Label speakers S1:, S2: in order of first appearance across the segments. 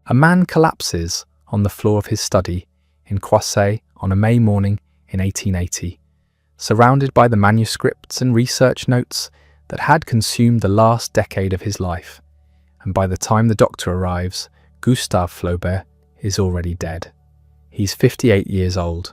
S1: A man collapses on the floor of his study in Croisset on a May morning in 1880, surrounded by the manuscripts and research notes that had consumed the last decade of his life, and by the time the doctor arrives, Gustave Flaubert is already dead. He's 58 years old.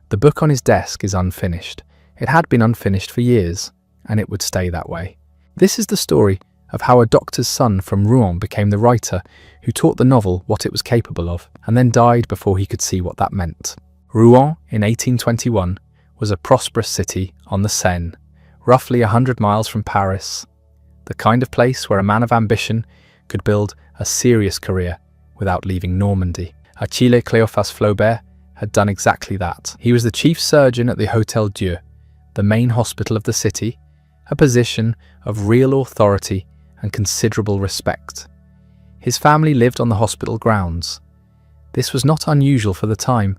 S1: The book on his desk is unfinished. It had been unfinished for years, and it would stay that way. This is the story of how a doctor's son from Rouen became the writer who taught the novel what it was capable of, and then died before he could see what that meant. Rouen, in 1821, was a prosperous city on the Seine, roughly 100 miles from Paris, the kind of place where a man of ambition could build a serious career without leaving Normandy. Achille Cléophas Flaubert had done exactly that. He was the chief surgeon at the Hôtel Dieu, the main hospital of the city, a position of real authority and considerable respect. His family lived on the hospital grounds. This was not unusual for the time.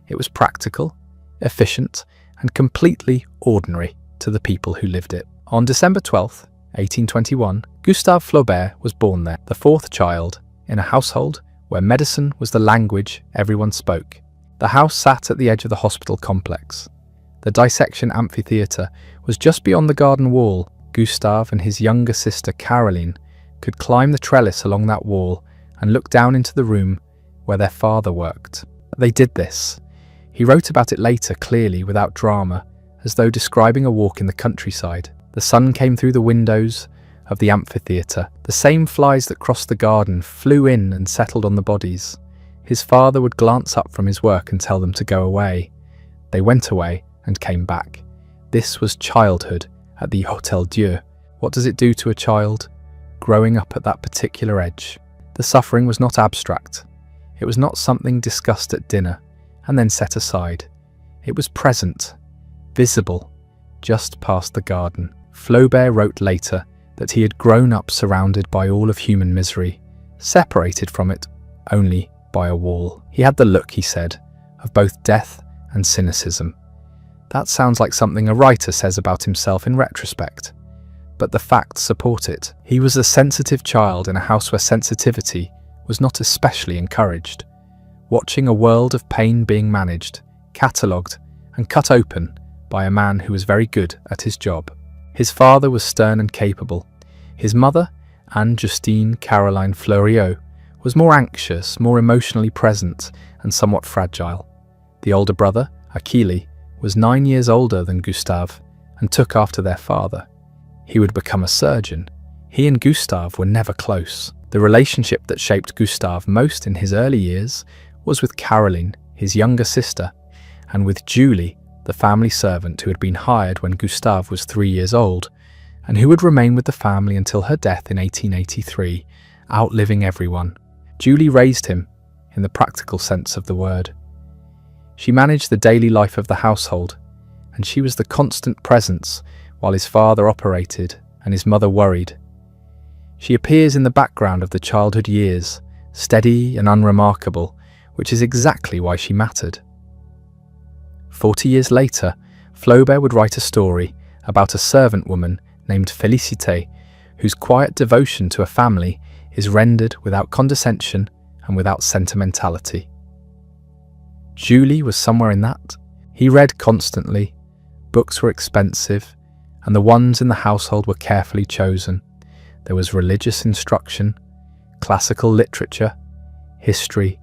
S1: It was practical, efficient, and completely ordinary to the people who lived it. On December 12th, 1821, Gustave Flaubert was born there, the fourth child, in a household where medicine was the language everyone spoke. The house sat at the edge of the hospital complex. The dissection amphitheatre was just beyond the garden wall. Gustave and his younger sister Caroline could climb the trellis along that wall and look down into the room where their father worked. They did this. He wrote about it later, clearly, without drama, as though describing a walk in the countryside. The sun came through the windows of the amphitheatre. The same flies that crossed the garden flew in and settled on the bodies. His father would glance up from his work and tell them to go away. They went away and came back. This was childhood at the Hôtel Dieu. What does it do to a child growing up at that particular edge? The suffering was not abstract. It was not something discussed at dinner and then set aside. It was present, visible, just past the garden. Flaubert wrote later that he had grown up surrounded by all of human misery, separated from it only by a wall. He had the look, he said, of both death and cynicism. That sounds like something a writer says about himself in retrospect, but the facts support it. He was a sensitive child in a house where sensitivity was not especially encouraged, watching a world of pain being managed, catalogued, and cut open by a man who was very good at his job. His father was stern and capable. His mother, Anne-Justine Caroline Fleuriot, was more anxious, more emotionally present, and somewhat fragile. The older brother, Achille, was 9 years older than Gustave and took after their father. He would become a surgeon. He and Gustave were never close. The relationship that shaped Gustave most in his early years was with Caroline, his younger sister, and with Julie, the family servant who had been hired when Gustave was 3 years old, and who would remain with the family until her death in 1883, outliving everyone. Julie raised him, in the practical sense of the word. She managed the daily life of the household, and she was the constant presence while his father operated and his mother worried. She appears in the background of the childhood years, steady and unremarkable, which is exactly why she mattered. 40 years later, Flaubert would write a story about a servant woman named Félicité, whose quiet devotion to a family is rendered without condescension and without sentimentality. Julie was somewhere in that. He read constantly, books were expensive, and the ones in the household were carefully chosen. There was religious instruction, classical literature, history.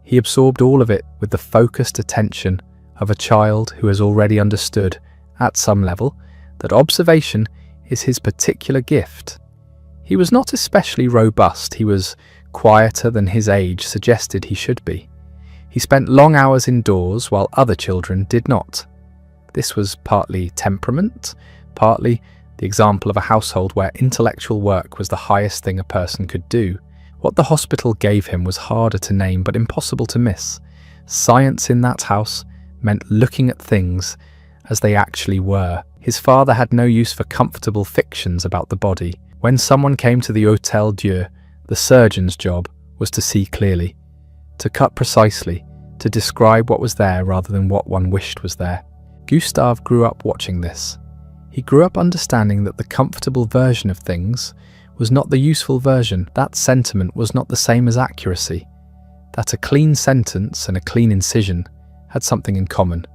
S1: He absorbed all of it with the focused attention of a child who has already understood, at some level, that observation is his particular gift. He was not especially robust. He was quieter than his age suggested he should be. He spent long hours indoors while other children did not. This was partly temperament, partly the example of a household where intellectual work was the highest thing a person could do. What the hospital gave him was harder to name but impossible to miss. Science in that house meant looking at things as they actually were. His father had no use for comfortable fictions about the body. When someone came to the Hôtel Dieu, the surgeon's job was to see clearly, to cut precisely, to describe what was there rather than what one wished was there. Gustave grew up watching this. He grew up understanding that the comfortable version of things was not the useful version. That sentiment was not the same as accuracy. That a clean sentence and a clean incision had something in common.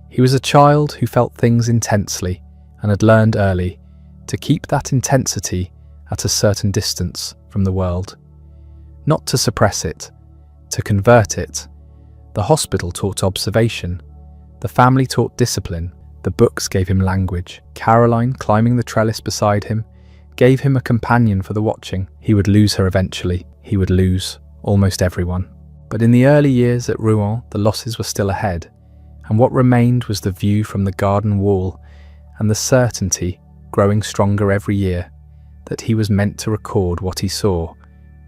S1: He was a child who felt things intensely and had learned early to keep that intensity at a certain distance from the world. Not to suppress it, to convert it. The hospital taught observation. The family taught discipline. The books gave him language. Caroline, climbing the trellis beside him, gave him a companion for the watching. He would lose her eventually. He would lose almost everyone. But in the early years at Rouen, the losses were still ahead, and what remained was the view from the garden wall and the certainty, growing stronger every year, that he was meant to record what he saw,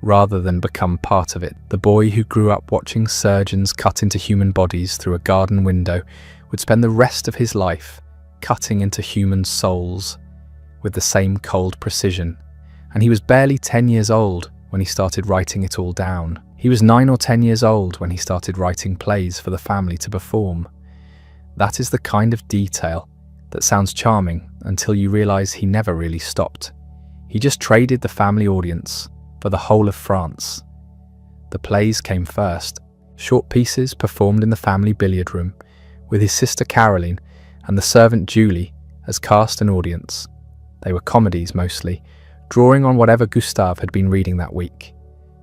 S1: rather than become part of it. The boy who grew up watching surgeons cut into human bodies through a garden window would spend the rest of his life cutting into human souls with the same cold precision. And he was barely 10 years old when he started writing it all down. He was 9 or 10 years old when he started writing plays for the family to perform. That is the kind of detail that sounds charming until you realize he never really stopped. He just traded the family audience for the whole of France. The plays came first, short pieces performed in the family billiard room, with his sister Caroline and the servant Julie as cast and audience. They were comedies mostly, drawing on whatever Gustave had been reading that week.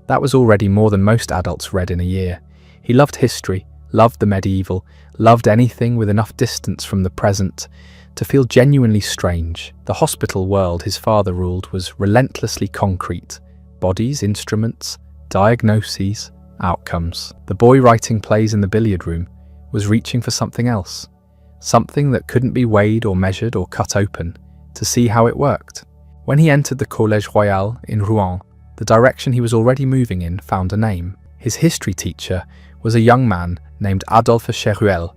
S1: That was already more than most adults read in a year. He loved history, loved the medieval, loved anything with enough distance from the present to feel genuinely strange. The hospital world his father ruled was relentlessly concrete. Bodies, instruments, diagnoses, outcomes. The boy writing plays in the billiard room was reaching for something else, something that couldn't be weighed or measured or cut open, to see how it worked. When he entered the Collège Royal in Rouen, the direction he was already moving in found a name. His history teacher was a young man named Adolphe Cheruel,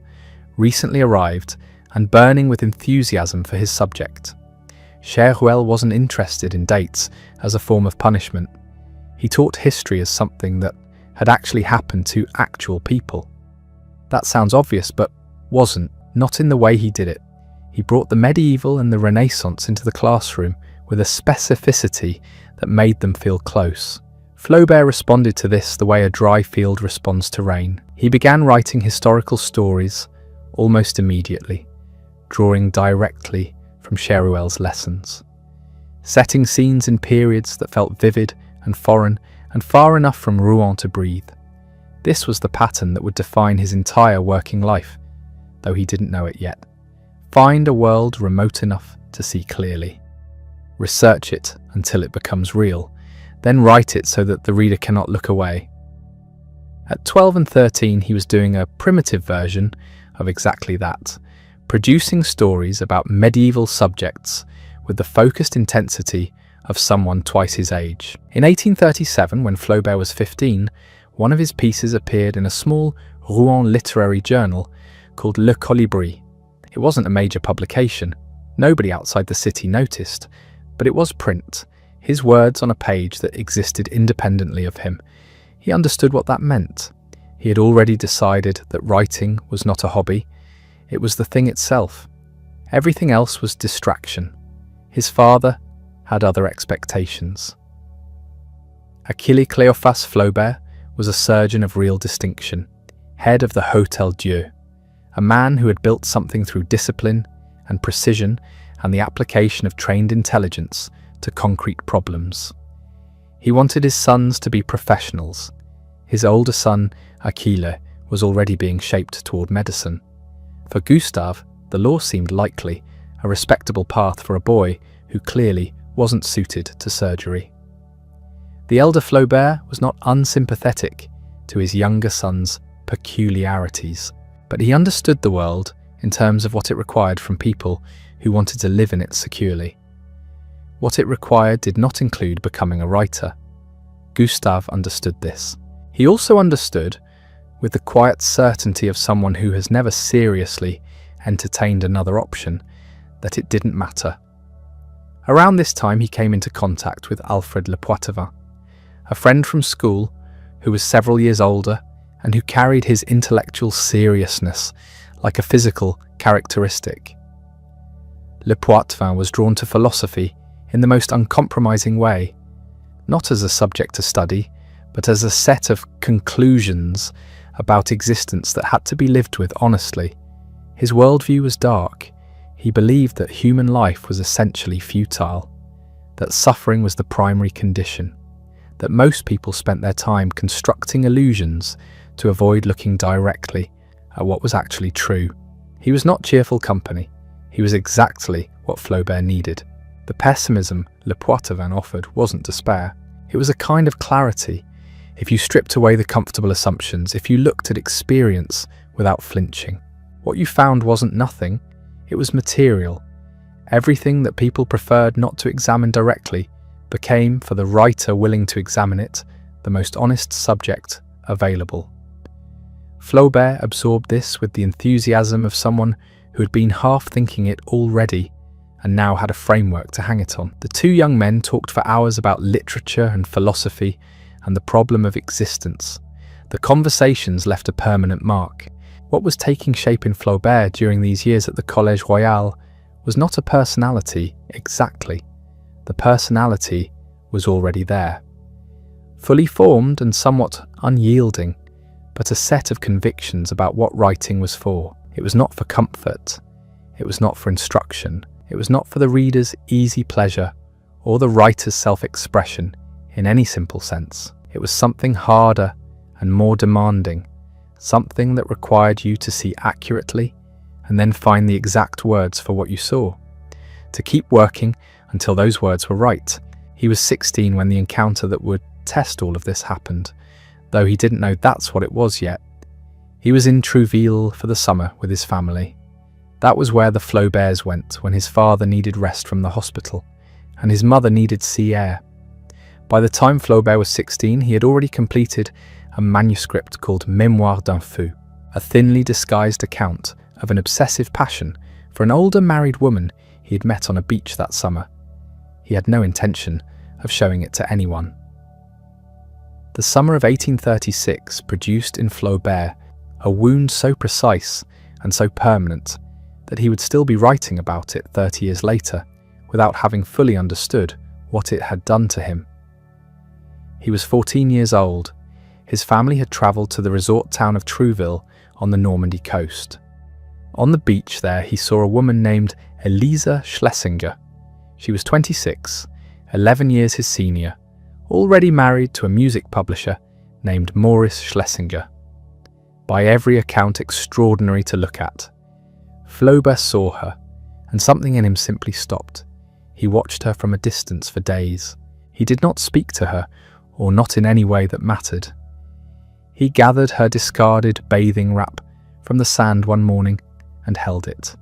S1: recently arrived and burning with enthusiasm for his subject. Cheruel wasn't interested in dates as a form of punishment. He taught history as something that had actually happened to actual people. That sounds obvious, but wasn't, not in the way he did it. He brought the medieval and the Renaissance into the classroom with a specificity that made them feel close. Flaubert responded to this the way a dry field responds to rain. He began writing historical stories almost immediately, drawing directly from Cheruel's lessons, setting scenes in periods that felt vivid and foreign and far enough from Rouen to breathe. This was the pattern that would define his entire working life, though he didn't know it yet. Find a world remote enough to see clearly. Research it until it becomes real, then write it so that the reader cannot look away. At 12 and 13, he was doing a primitive version of exactly that, producing stories about medieval subjects with the focused intensity of someone twice his age. In 1837, when Flaubert was 15, one of his pieces appeared in a small Rouen literary journal called Le Colibri. It wasn't a major publication. Nobody outside the city noticed, but it was print, his words on a page that existed independently of him. He understood what that meant. He had already decided that writing was not a hobby. It was the thing itself. Everything else was distraction. His father had other expectations. Achille Cléophas Flaubert was a surgeon of real distinction, head of the Hôtel Dieu, a man who had built something through discipline and precision and the application of trained intelligence to concrete problems. He wanted his sons to be professionals. His older son, Achille, was already being shaped toward medicine. For Gustave, the law seemed likely, a respectable path for a boy who clearly wasn't suited to surgery. The elder Flaubert was not unsympathetic to his younger son's peculiarities, but he understood the world in terms of what it required from people who wanted to live in it securely. What it required did not include becoming a writer. Gustave understood this. He also understood, with the quiet certainty of someone who has never seriously entertained another option, that it didn't matter. Around this time he came into contact with Alfred Le Poitevin, a friend from school who was several years older and who carried his intellectual seriousness like a physical characteristic. Le Poitevin was drawn to philosophy in the most uncompromising way, not as a subject to study, but as a set of conclusions about existence that had to be lived with honestly. His worldview was dark. He believed that human life was essentially futile, that suffering was the primary condition, that most people spent their time constructing illusions to avoid looking directly at what was actually true. He was not cheerful company. He was exactly what Flaubert needed. The pessimism Le Poitevin offered wasn't despair. It was a kind of clarity. If you stripped away the comfortable assumptions, if you looked at experience without flinching, what you found wasn't nothing, it was material. Everything that people preferred not to examine directly became, for the writer willing to examine it, the most honest subject available. Flaubert absorbed this with the enthusiasm of someone who had been half thinking it already and now had a framework to hang it on. The two young men talked for hours about literature and philosophy and the problem of existence. The conversations left a permanent mark. What was taking shape in Flaubert during these years at the Collège Royal was not a personality exactly. The personality was already there, fully formed and somewhat unyielding, but a set of convictions about what writing was for. It was not for comfort. It was not for instruction. It was not for the reader's easy pleasure or the writer's self-expression in any simple sense. It was something harder and more demanding, something that required you to see accurately and then find the exact words for what you saw, to keep working until those words were right. He was 16 when the encounter that would test all of this happened, though he didn't know that's what it was yet. He was in Trouville for the summer with his family. That was where the Flauberts went when his father needed rest from the hospital and his mother needed sea air. By the time Flaubert was 16, he had already completed a manuscript called Mémoire d'un fou, a thinly disguised account of an obsessive passion for an older married woman he had met on a beach that summer. He had no intention of showing it to anyone. The summer of 1836 produced in Flaubert a wound so precise and so permanent that he would still be writing about it 30 years later without having fully understood what it had done to him. He was 14 years old. His family had travelled to the resort town of Trouville on the Normandy coast. On the beach there he saw a woman named Elisa Schlesinger. She was 26, 11 years his senior, already married to a music publisher named Maurice Schlesinger. By every account extraordinary to look at. Flaubert saw her, and something in him simply stopped. He watched her from a distance for days. He did not speak to her, or not in any way that mattered. He gathered her discarded bathing wrap from the sand one morning and held it.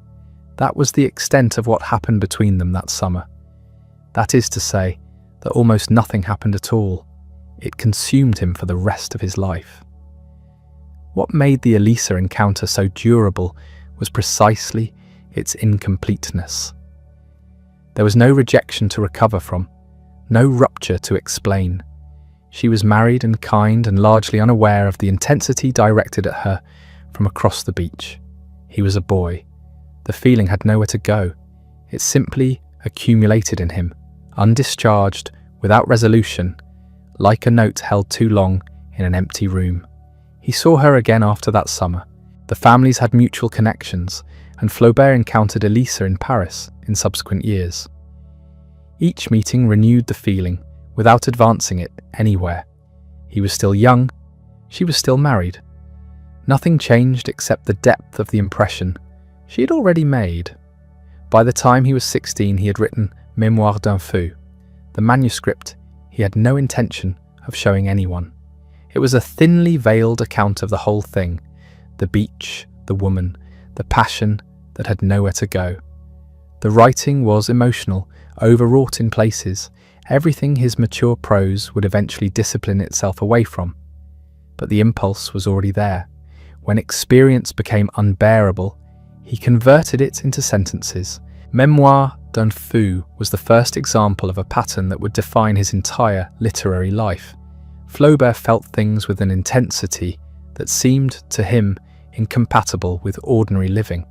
S1: That was the extent of what happened between them that summer. That is to say, that almost nothing happened at all. It consumed him for the rest of his life. What made the Elisa encounter so durable was precisely its incompleteness. There was no rejection to recover from, no rupture to explain. She was married and kind and largely unaware of the intensity directed at her from across the beach. He was a boy. The feeling had nowhere to go. It simply accumulated in him, undischarged, without resolution, like a note held too long in an empty room. He saw her again after that summer. The families had mutual connections, and Flaubert encountered Elisa in Paris in subsequent years. Each meeting renewed the feeling, without advancing it anywhere. He was still young, she was still married. Nothing changed except the depth of the impression she had already made. By the time he was 16, he had written Mémoire d'un fou, the manuscript he had no intention of showing anyone. It was a thinly veiled account of the whole thing, the beach, the woman, the passion that had nowhere to go. The writing was emotional, overwrought in places, everything his mature prose would eventually discipline itself away from. But the impulse was already there. When experience became unbearable, he converted it into sentences. Mémoire d'un fou was the first example of a pattern that would define his entire literary life. Flaubert felt things with an intensity that seemed to him incompatible with ordinary living.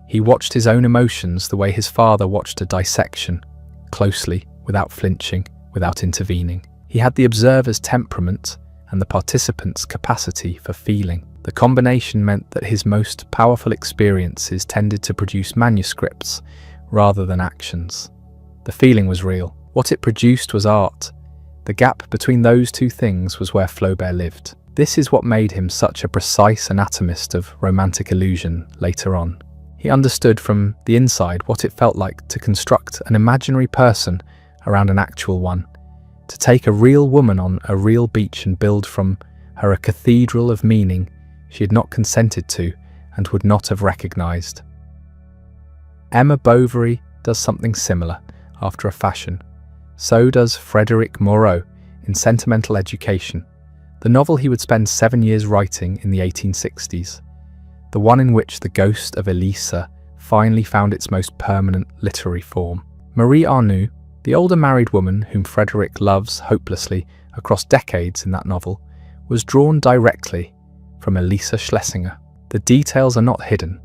S1: He watched his own emotions the way his father watched a dissection, closely, without flinching, without intervening. He had the observer's temperament and the participant's capacity for feeling. The combination meant that his most powerful experiences tended to produce manuscripts rather than actions. The feeling was real. What it produced was art. The gap between those two things was where Flaubert lived. This is what made him such a precise anatomist of romantic illusion later on. He understood from the inside what it felt like to construct an imaginary person around an actual one, to take a real woman on a real beach and build from her a cathedral of meaning she had not consented to and would not have recognized. Emma Bovary does something similar, after a fashion. So does Frédéric Moreau in Sentimental Education, the novel he would spend 7 years writing in the 1860s, the one in which the ghost of Elisa finally found its most permanent literary form. Marie Arnoux, the older married woman whom Frédéric loves hopelessly across decades in that novel, was drawn directly from Elisa Schlesinger. The details are not hidden.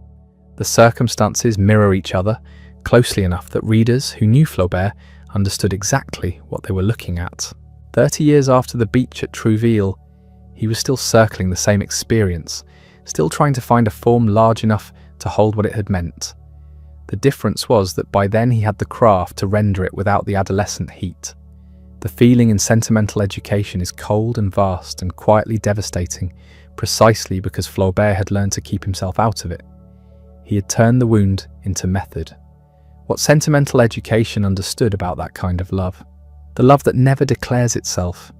S1: The circumstances mirror each other closely enough that readers who knew Flaubert understood exactly what they were looking at. 30 years after the beach at Trouville, he was still circling the same experience, still trying to find a form large enough to hold what it had meant. The difference was that by then he had the craft to render it without the adolescent heat. The feeling in Sentimental Education is cold and vast and quietly devastating, precisely because Flaubert had learned to keep himself out of it. He had turned the wound into method. What Sentimental Education understood about that kind of love, the love that never declares itself,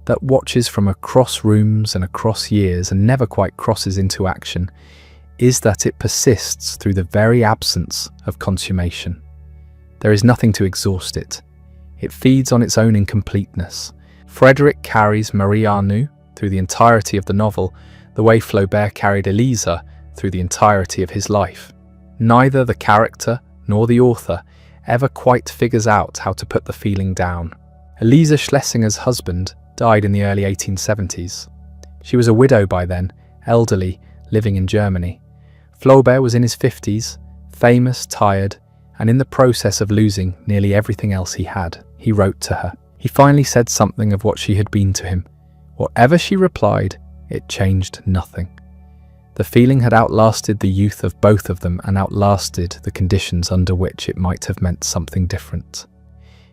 S1: that watches from across rooms and across years and never quite crosses into action, is that it persists through the very absence of consummation. There is nothing to exhaust it. It feeds on its own incompleteness. Frédéric carries Marie Arnoux through the entirety of the novel, the way Flaubert carried Elisa through the entirety of his life. Neither the character nor the author ever quite figures out how to put the feeling down. Elisa Schlesinger's husband died in the early 1870s. She was a widow by then, elderly, living in Germany. Flaubert was in his 50s, famous, tired, and in the process of losing nearly everything else he had. He wrote to her. He finally said something of what she had been to him. Whatever she replied, it changed nothing. The feeling had outlasted the youth of both of them and outlasted the conditions under which it might have meant something different.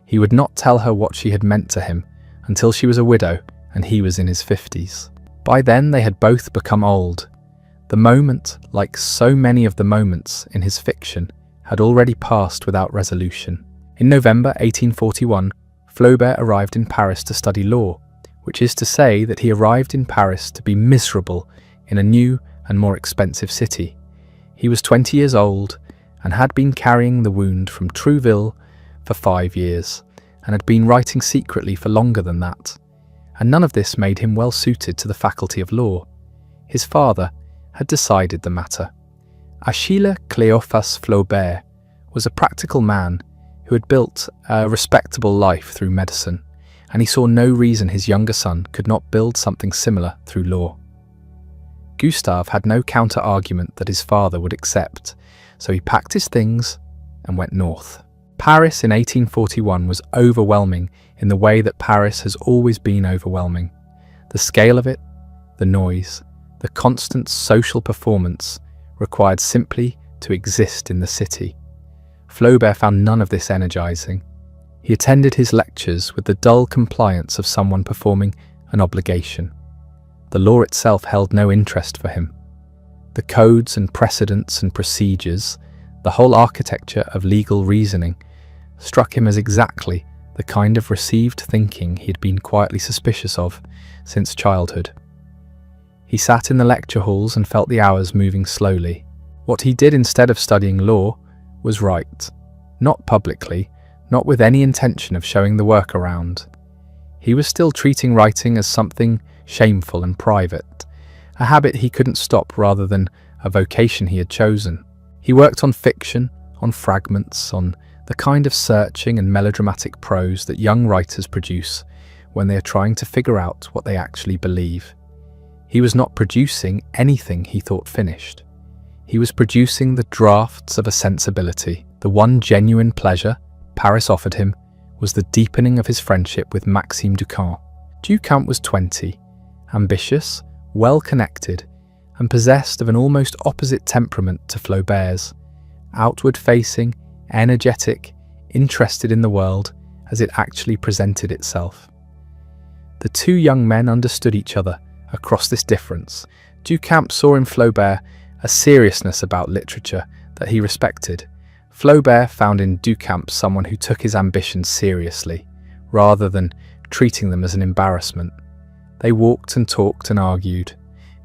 S1: He would not tell her what she had meant to him until she was a widow and he was in his 50s. By then they had both become old. The moment, like so many of the moments in his fiction, had already passed without resolution. In November 1841, Flaubert arrived in Paris to study law, which is to say that he arrived in Paris to be miserable in a new and more expensive city. He was 20 years old and had been carrying the wound from Trouville for 5 years, and had been writing secretly for longer than that. And none of this made him well suited to the faculty of law. His father had decided the matter. Achille Cléophas Flaubert was a practical man who had built a respectable life through medicine, and he saw no reason his younger son could not build something similar through law. Gustave had no counter-argument that his father would accept, so he packed his things and went north. Paris in 1841 was overwhelming in the way that Paris has always been overwhelming. The scale of it, the noise, the constant social performance required simply to exist in the city. Flaubert found none of this energizing. He attended his lectures with the dull compliance of someone performing an obligation. The law itself held no interest for him. The codes and precedents and procedures, the whole architecture of legal reasoning, struck him as exactly the kind of received thinking he had been quietly suspicious of since childhood. He sat in the lecture halls and felt the hours moving slowly. What he did instead of studying law was write, not publicly, not with any intention of showing the work around. He was still treating writing as something shameful and private, a habit he couldn't stop rather than a vocation he had chosen. He worked on fiction, on fragments, on the kind of searching and melodramatic prose that young writers produce when they are trying to figure out what they actually believe. He was not producing anything he thought finished. He was producing the drafts of a sensibility, the one genuine pleasure Paris offered him was the deepening of his friendship with Maxime Duchamp. Duchamp was 20, ambitious, well-connected, and possessed of an almost opposite temperament to Flaubert's, outward-facing, energetic, interested in the world as it actually presented itself. The two young men understood each other across this difference. Duchamp saw in Flaubert a seriousness about literature that he respected. Flaubert found in Duchamp someone who took his ambitions seriously, rather than treating them as an embarrassment. They walked and talked and argued.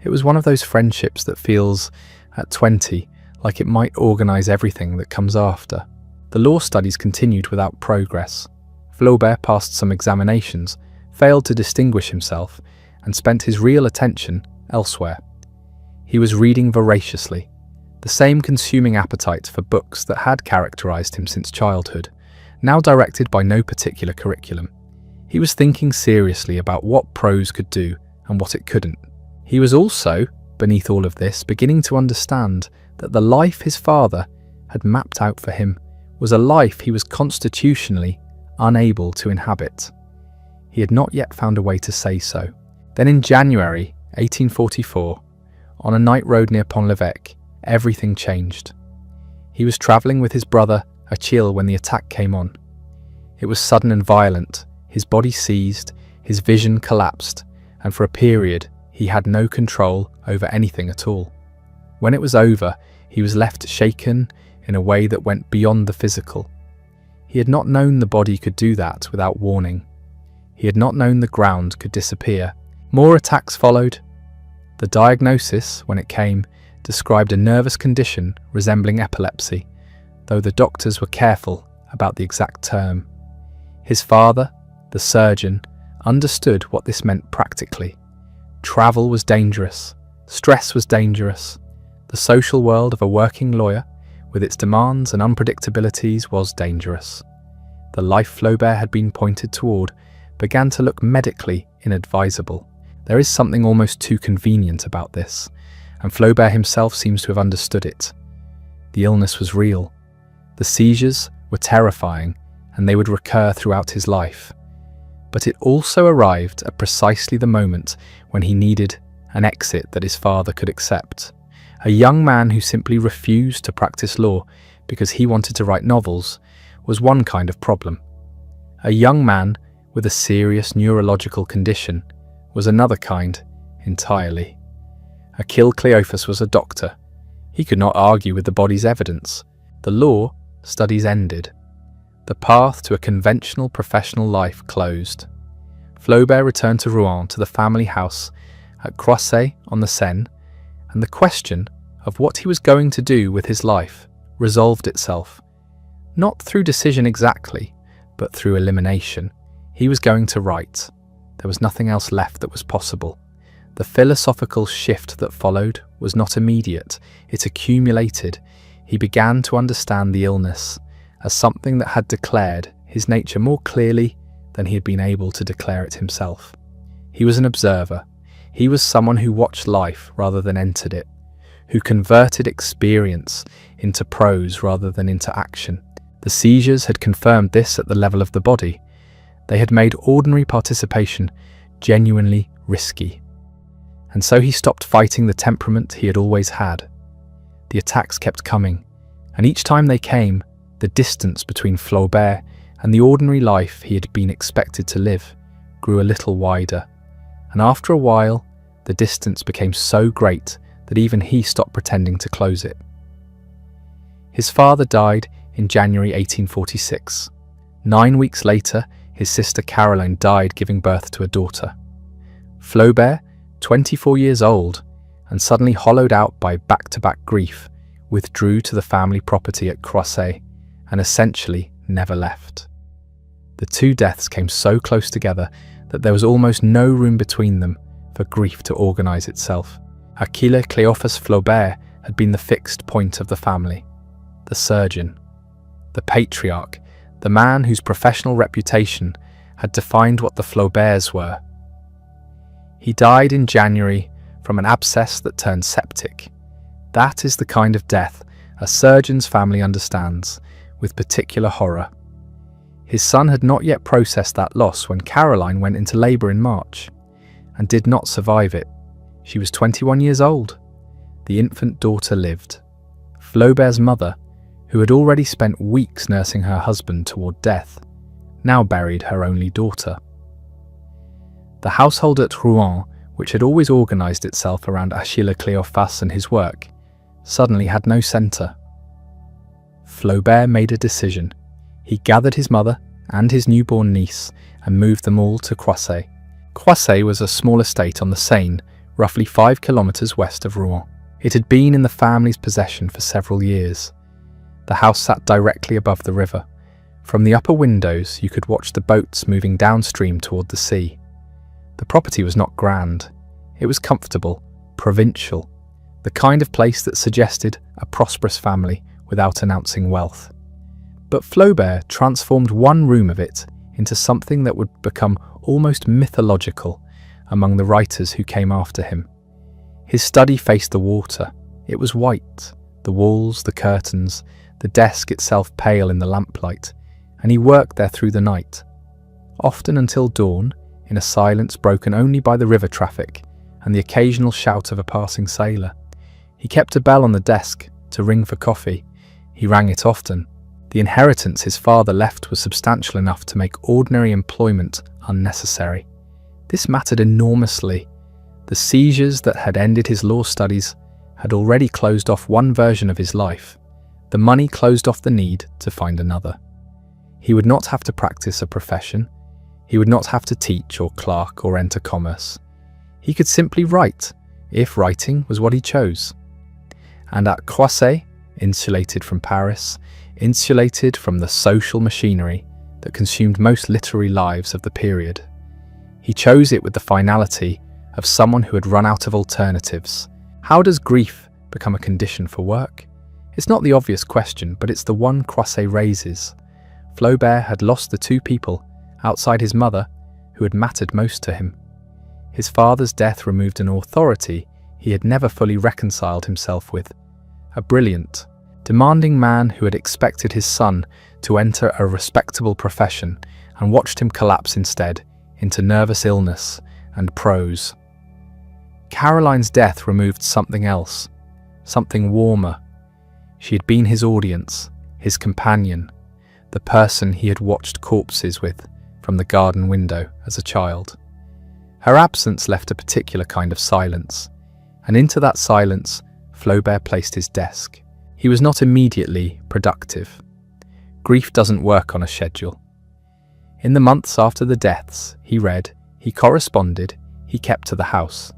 S1: It was one of those friendships that feels, at 20, like it might organise everything that comes after. The law studies continued without progress. Flaubert passed some examinations, failed to distinguish himself, and spent his real attention elsewhere. He was reading voraciously, the same consuming appetite for books that had characterised him since childhood, now directed by no particular curriculum. He was thinking seriously about what prose could do and what it couldn't. He was also, beneath all of this, beginning to understand that the life his father had mapped out for him was a life he was constitutionally unable to inhabit. He had not yet found a way to say so. Then in January 1844, on a night road near Pont-l'Evêque, everything changed. He was travelling with his brother Achille when the attack came on. It was sudden and violent. His body seized, his vision collapsed, and for a period he had no control over anything at all. When it was over, he was left shaken in a way that went beyond the physical. He had not known the body could do that without warning. He had not known the ground could disappear. More attacks followed. The diagnosis, when it came, described a nervous condition resembling epilepsy, though the doctors were careful about the exact term. His father, the surgeon, understood what this meant practically. Travel was dangerous. Stress was dangerous. The social world of a working lawyer, with its demands and unpredictabilities, was dangerous. The life Flaubert had been pointed toward began to look medically inadvisable. There is something almost too convenient about this, and Flaubert himself seems to have understood it. The illness was real. The seizures were terrifying, and they would recur throughout his life. But it also arrived at precisely the moment when he needed an exit that his father could accept. A young man who simply refused to practice law because he wanted to write novels was one kind of problem. A young man with a serious neurological condition was another kind entirely. Achille Cleophas was a doctor. He could not argue with the body's evidence. The law studies ended. The path to a conventional professional life closed. Flaubert returned to Rouen, to the family house at Croisset on the Seine, and the question of what he was going to do with his life resolved itself. Not through decision exactly, but through elimination. He was going to write. There was nothing else left that was possible. The philosophical shift that followed was not immediate. It accumulated. He began to understand the illness as something that had declared his nature more clearly than he had been able to declare it himself. He was an observer. He was someone who watched life rather than entered it, who converted experience into prose rather than into action. The seizures had confirmed this at the level of the body. They had made ordinary participation genuinely risky. And so he stopped fighting the temperament he had always had. The attacks kept coming, and each time they came, the distance between Flaubert and the ordinary life he had been expected to live grew a little wider, and after a while, the distance became so great that even he stopped pretending to close it. His father died in January 1846. 9 weeks later, his sister Caroline died, giving birth to a daughter. Flaubert, 24 years old, and suddenly hollowed out by back-to-back grief, withdrew to the family property at Croisset and essentially never left. The two deaths came so close together that there was almost no room between them for grief to organise itself. Achille Cleophas Flaubert had been the fixed point of the family, the surgeon, the patriarch, the man whose professional reputation had defined what the Flauberts were. He died in January from an abscess that turned septic. That is the kind of death a surgeon's family understands with particular horror. His son had not yet processed that loss when Caroline went into labour in March, and did not survive it. She was 21 years old. The infant daughter lived. Flaubert's mother, who had already spent weeks nursing her husband toward death, now buried her only daughter. The household at Rouen, which had always organised itself around Achille Cléophas and his work, suddenly had no centre. Flaubert made a decision. He gathered his mother and his newborn niece and moved them all to Croisset. Croisset was a small estate on the Seine, roughly 5 kilometres west of Rouen. It had been in the family's possession for several years. The house sat directly above the river. From the upper windows you could watch the boats moving downstream toward the sea. The property was not grand. It was comfortable, provincial, the kind of place that suggested a prosperous family without announcing wealth. But Flaubert transformed one room of it into something that would become almost mythological among the writers who came after him. His study faced the water. It was white, the walls, the curtains, the desk itself pale in the lamplight, and he worked there through the night, often until dawn, in a silence broken only by the river traffic and the occasional shout of a passing sailor. He kept a bell on the desk to ring for coffee. He rang it often. The inheritance his father left was substantial enough to make ordinary employment unnecessary. This mattered enormously. The seizures that had ended his law studies had already closed off one version of his life. The money closed off the need to find another. He would not have to practice a profession. He would not have to teach or clerk or enter commerce. He could simply write, if writing was what he chose. And at Croisset, insulated from Paris, insulated from the social machinery that consumed most literary lives of the period, he chose it with the finality of someone who had run out of alternatives. How does grief become a condition for work? It's not the obvious question, but it's the one Croisset raises. Flaubert had lost the two people, outside his mother, who had mattered most to him. His father's death removed an authority he had never fully reconciled himself with. A brilliant, demanding man who had expected his son to enter a respectable profession and watched him collapse instead into nervous illness and prose. Caroline's death removed something else, something warmer. She had been his audience, his companion, the person he had watched corpses with from the garden window as a child. Her absence left a particular kind of silence, and into that silence Flaubert placed his desk. He was not immediately productive. Grief doesn't work on a schedule. In the months after the deaths, he read, he corresponded, he kept to the house.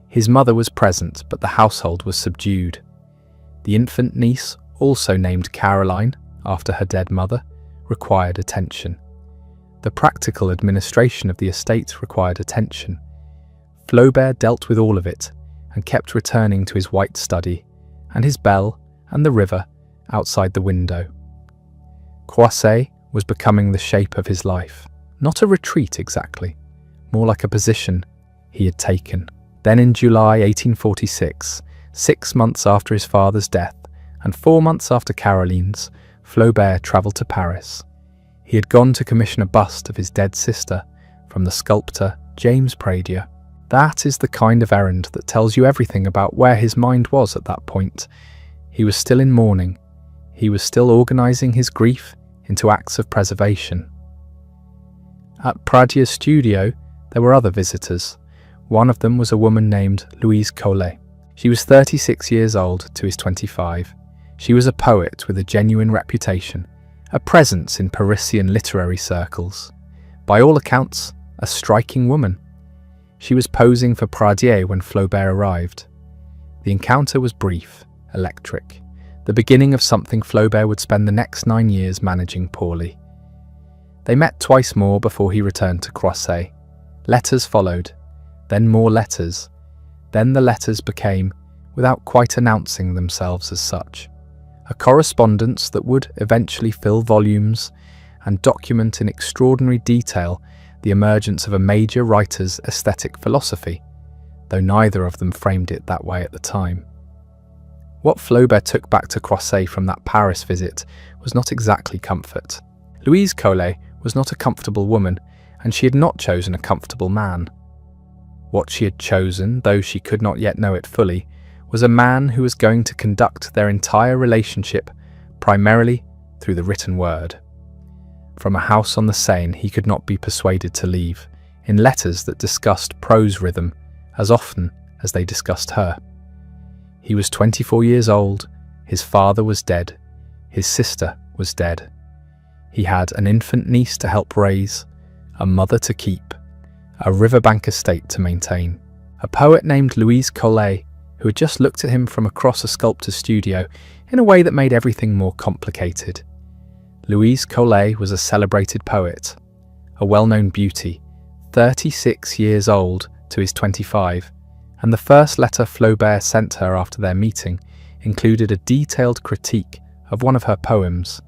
S1: His mother was present, but the household was subdued. The infant niece, also named Caroline, after her dead mother, required attention. The practical administration of the estate required attention. Flaubert dealt with all of it, and kept returning to his white study, and his bell, and the river outside the window. Croisset was becoming the shape of his life. Not a retreat exactly, more like a position he had taken. Then in July 1846, 6 months after his father's death, and 4 months after Caroline's, Flaubert travelled to Paris. He had gone to commission a bust of his dead sister from the sculptor James Pradier. That is the kind of errand that tells you everything about where his mind was at that point. He was still in mourning. He was still organising his grief into acts of preservation. At Pradier's studio, there were other visitors. One of them was a woman named Louise Collet. She was 36 years old to his 25. She was a poet with a genuine reputation, a presence in Parisian literary circles. By all accounts, a striking woman. She was posing for Pradier when Flaubert arrived. The encounter was brief, electric, the beginning of something Flaubert would spend the next 9 years managing poorly. They met twice more before he returned to Croisset. Letters followed, then more letters. Then the letters became, without quite announcing themselves as such, a correspondence that would eventually fill volumes and document in extraordinary detail the emergence of a major writer's aesthetic philosophy, though neither of them framed it that way at the time. What Flaubert took back to Croisset from that Paris visit was not exactly comfort. Louise Collet was not a comfortable woman, and she had not chosen a comfortable man. What she had chosen, though she could not yet know it fully, was a man who was going to conduct their entire relationship primarily through the written word. From a house on the Seine he could not be persuaded to leave, in letters that discussed prose rhythm as often as they discussed her. He was 24 years old, his father was dead, his sister was dead. He had an infant niece to help raise, a mother to keep, a riverbank estate to maintain, a poet named Louise Collet who had just looked at him from across a sculptor's studio in a way that made everything more complicated. Louise Collet was a celebrated poet, a well-known beauty, 36 years old to his 25, and the first letter Flaubert sent her after their meeting included a detailed critique of one of her poems,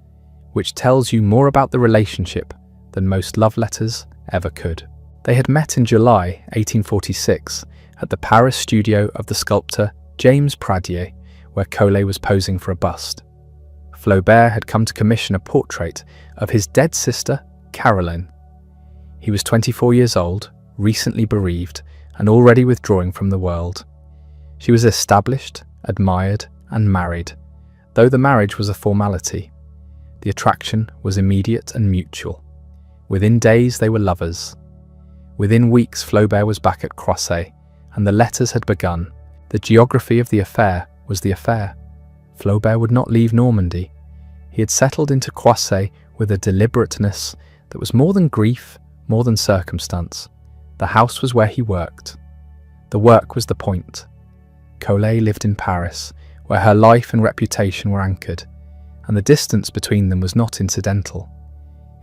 S1: which tells you more about the relationship than most love letters ever could. They had met in July 1846 at the Paris studio of the sculptor James Pradier, where Collet was posing for a bust. Flaubert had come to commission a portrait of his dead sister, Caroline. He was 24 years old, recently bereaved, and already withdrawing from the world. She was established, admired, and married, though the marriage was a formality. The attraction was immediate and mutual. Within days they were lovers. Within weeks Flaubert was back at Croisset, and the letters had begun. The geography of the affair was the affair. Flaubert would not leave Normandy. He had settled into Croisset with a deliberateness that was more than grief, more than circumstance. The house was where he worked. The work was the point. Collet lived in Paris, where her life and reputation were anchored, and the distance between them was not incidental.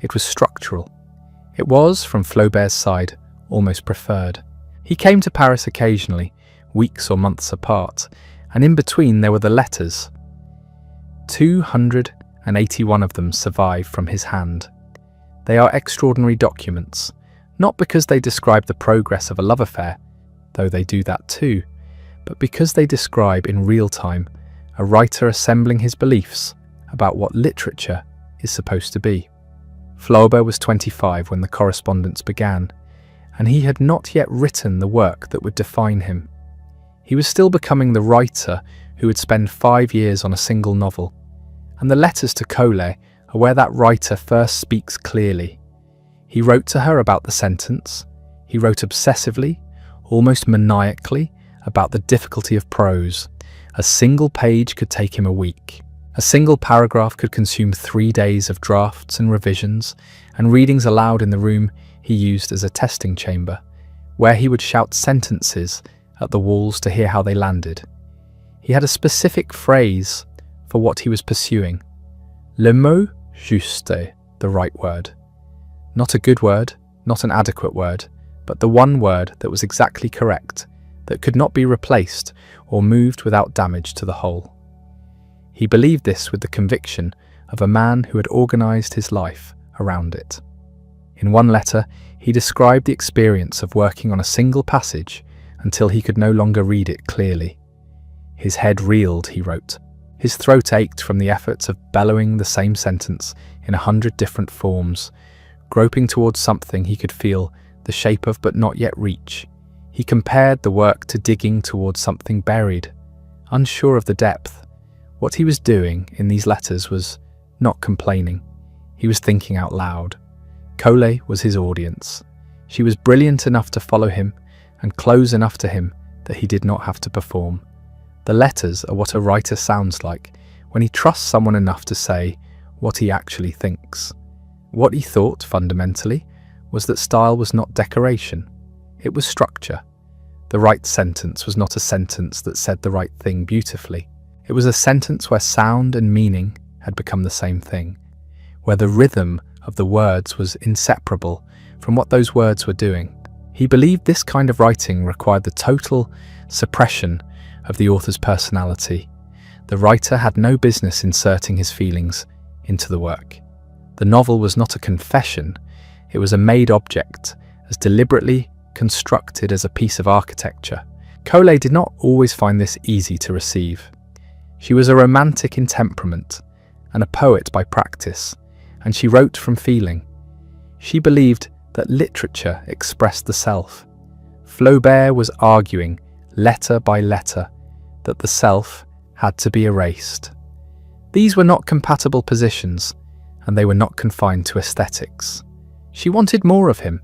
S1: It was structural. It was, from Flaubert's side, almost preferred. He came to Paris occasionally, weeks or months apart, and in between there were the letters. 281 of them survive from his hand. They are extraordinary documents, not because they describe the progress of a love affair, though they do that too, but because they describe in real time a writer assembling his beliefs about what literature is supposed to be. Flaubert was 25 when the correspondence began, and he had not yet written the work that would define him. He was still becoming the writer who would spend 5 years on a single novel, and the letters to Collet are where that writer first speaks clearly. He wrote to her about the sentence. He wrote obsessively, almost maniacally, about the difficulty of prose. A single page could take him a week. A single paragraph could consume 3 days of drafts and revisions, and readings aloud in the room he used as a testing chamber, where he would shout sentences at the walls to hear how they landed. He had a specific phrase for what he was pursuing. Le mot juste, the right word. Not a good word, not an adequate word, but the one word that was exactly correct, that could not be replaced or moved without damage to the whole. He believed this with the conviction of a man who had organized his life around it. In one letter, he described the experience of working on a single passage until he could no longer read it clearly. His head reeled, he wrote. His throat ached from the efforts of bellowing the same sentence in 100 different forms, groping towards something he could feel the shape of but not yet reach. He compared the work to digging towards something buried, unsure of the depth. What he was doing in these letters was not complaining. He was thinking out loud. Collet was his audience. She was brilliant enough to follow him and close enough to him that he did not have to perform. The letters are what a writer sounds like when he trusts someone enough to say what he actually thinks. What he thought, fundamentally, was that style was not decoration. It was structure. The right sentence was not a sentence that said the right thing beautifully. It was a sentence where sound and meaning had become the same thing, where the rhythm of the words was inseparable from what those words were doing. He believed this kind of writing required the total suppression of the author's personality. The writer had no business inserting his feelings into the work. The novel was not a confession, it was a made object, as deliberately constructed as a piece of architecture. Collet did not always find this easy to receive. She was a romantic in temperament and a poet by practice, and she wrote from feeling. She believed that literature expressed the self. Flaubert was arguing, letter by letter, that the self had to be erased. These were not compatible positions, and they were not confined to aesthetics. She wanted more of him.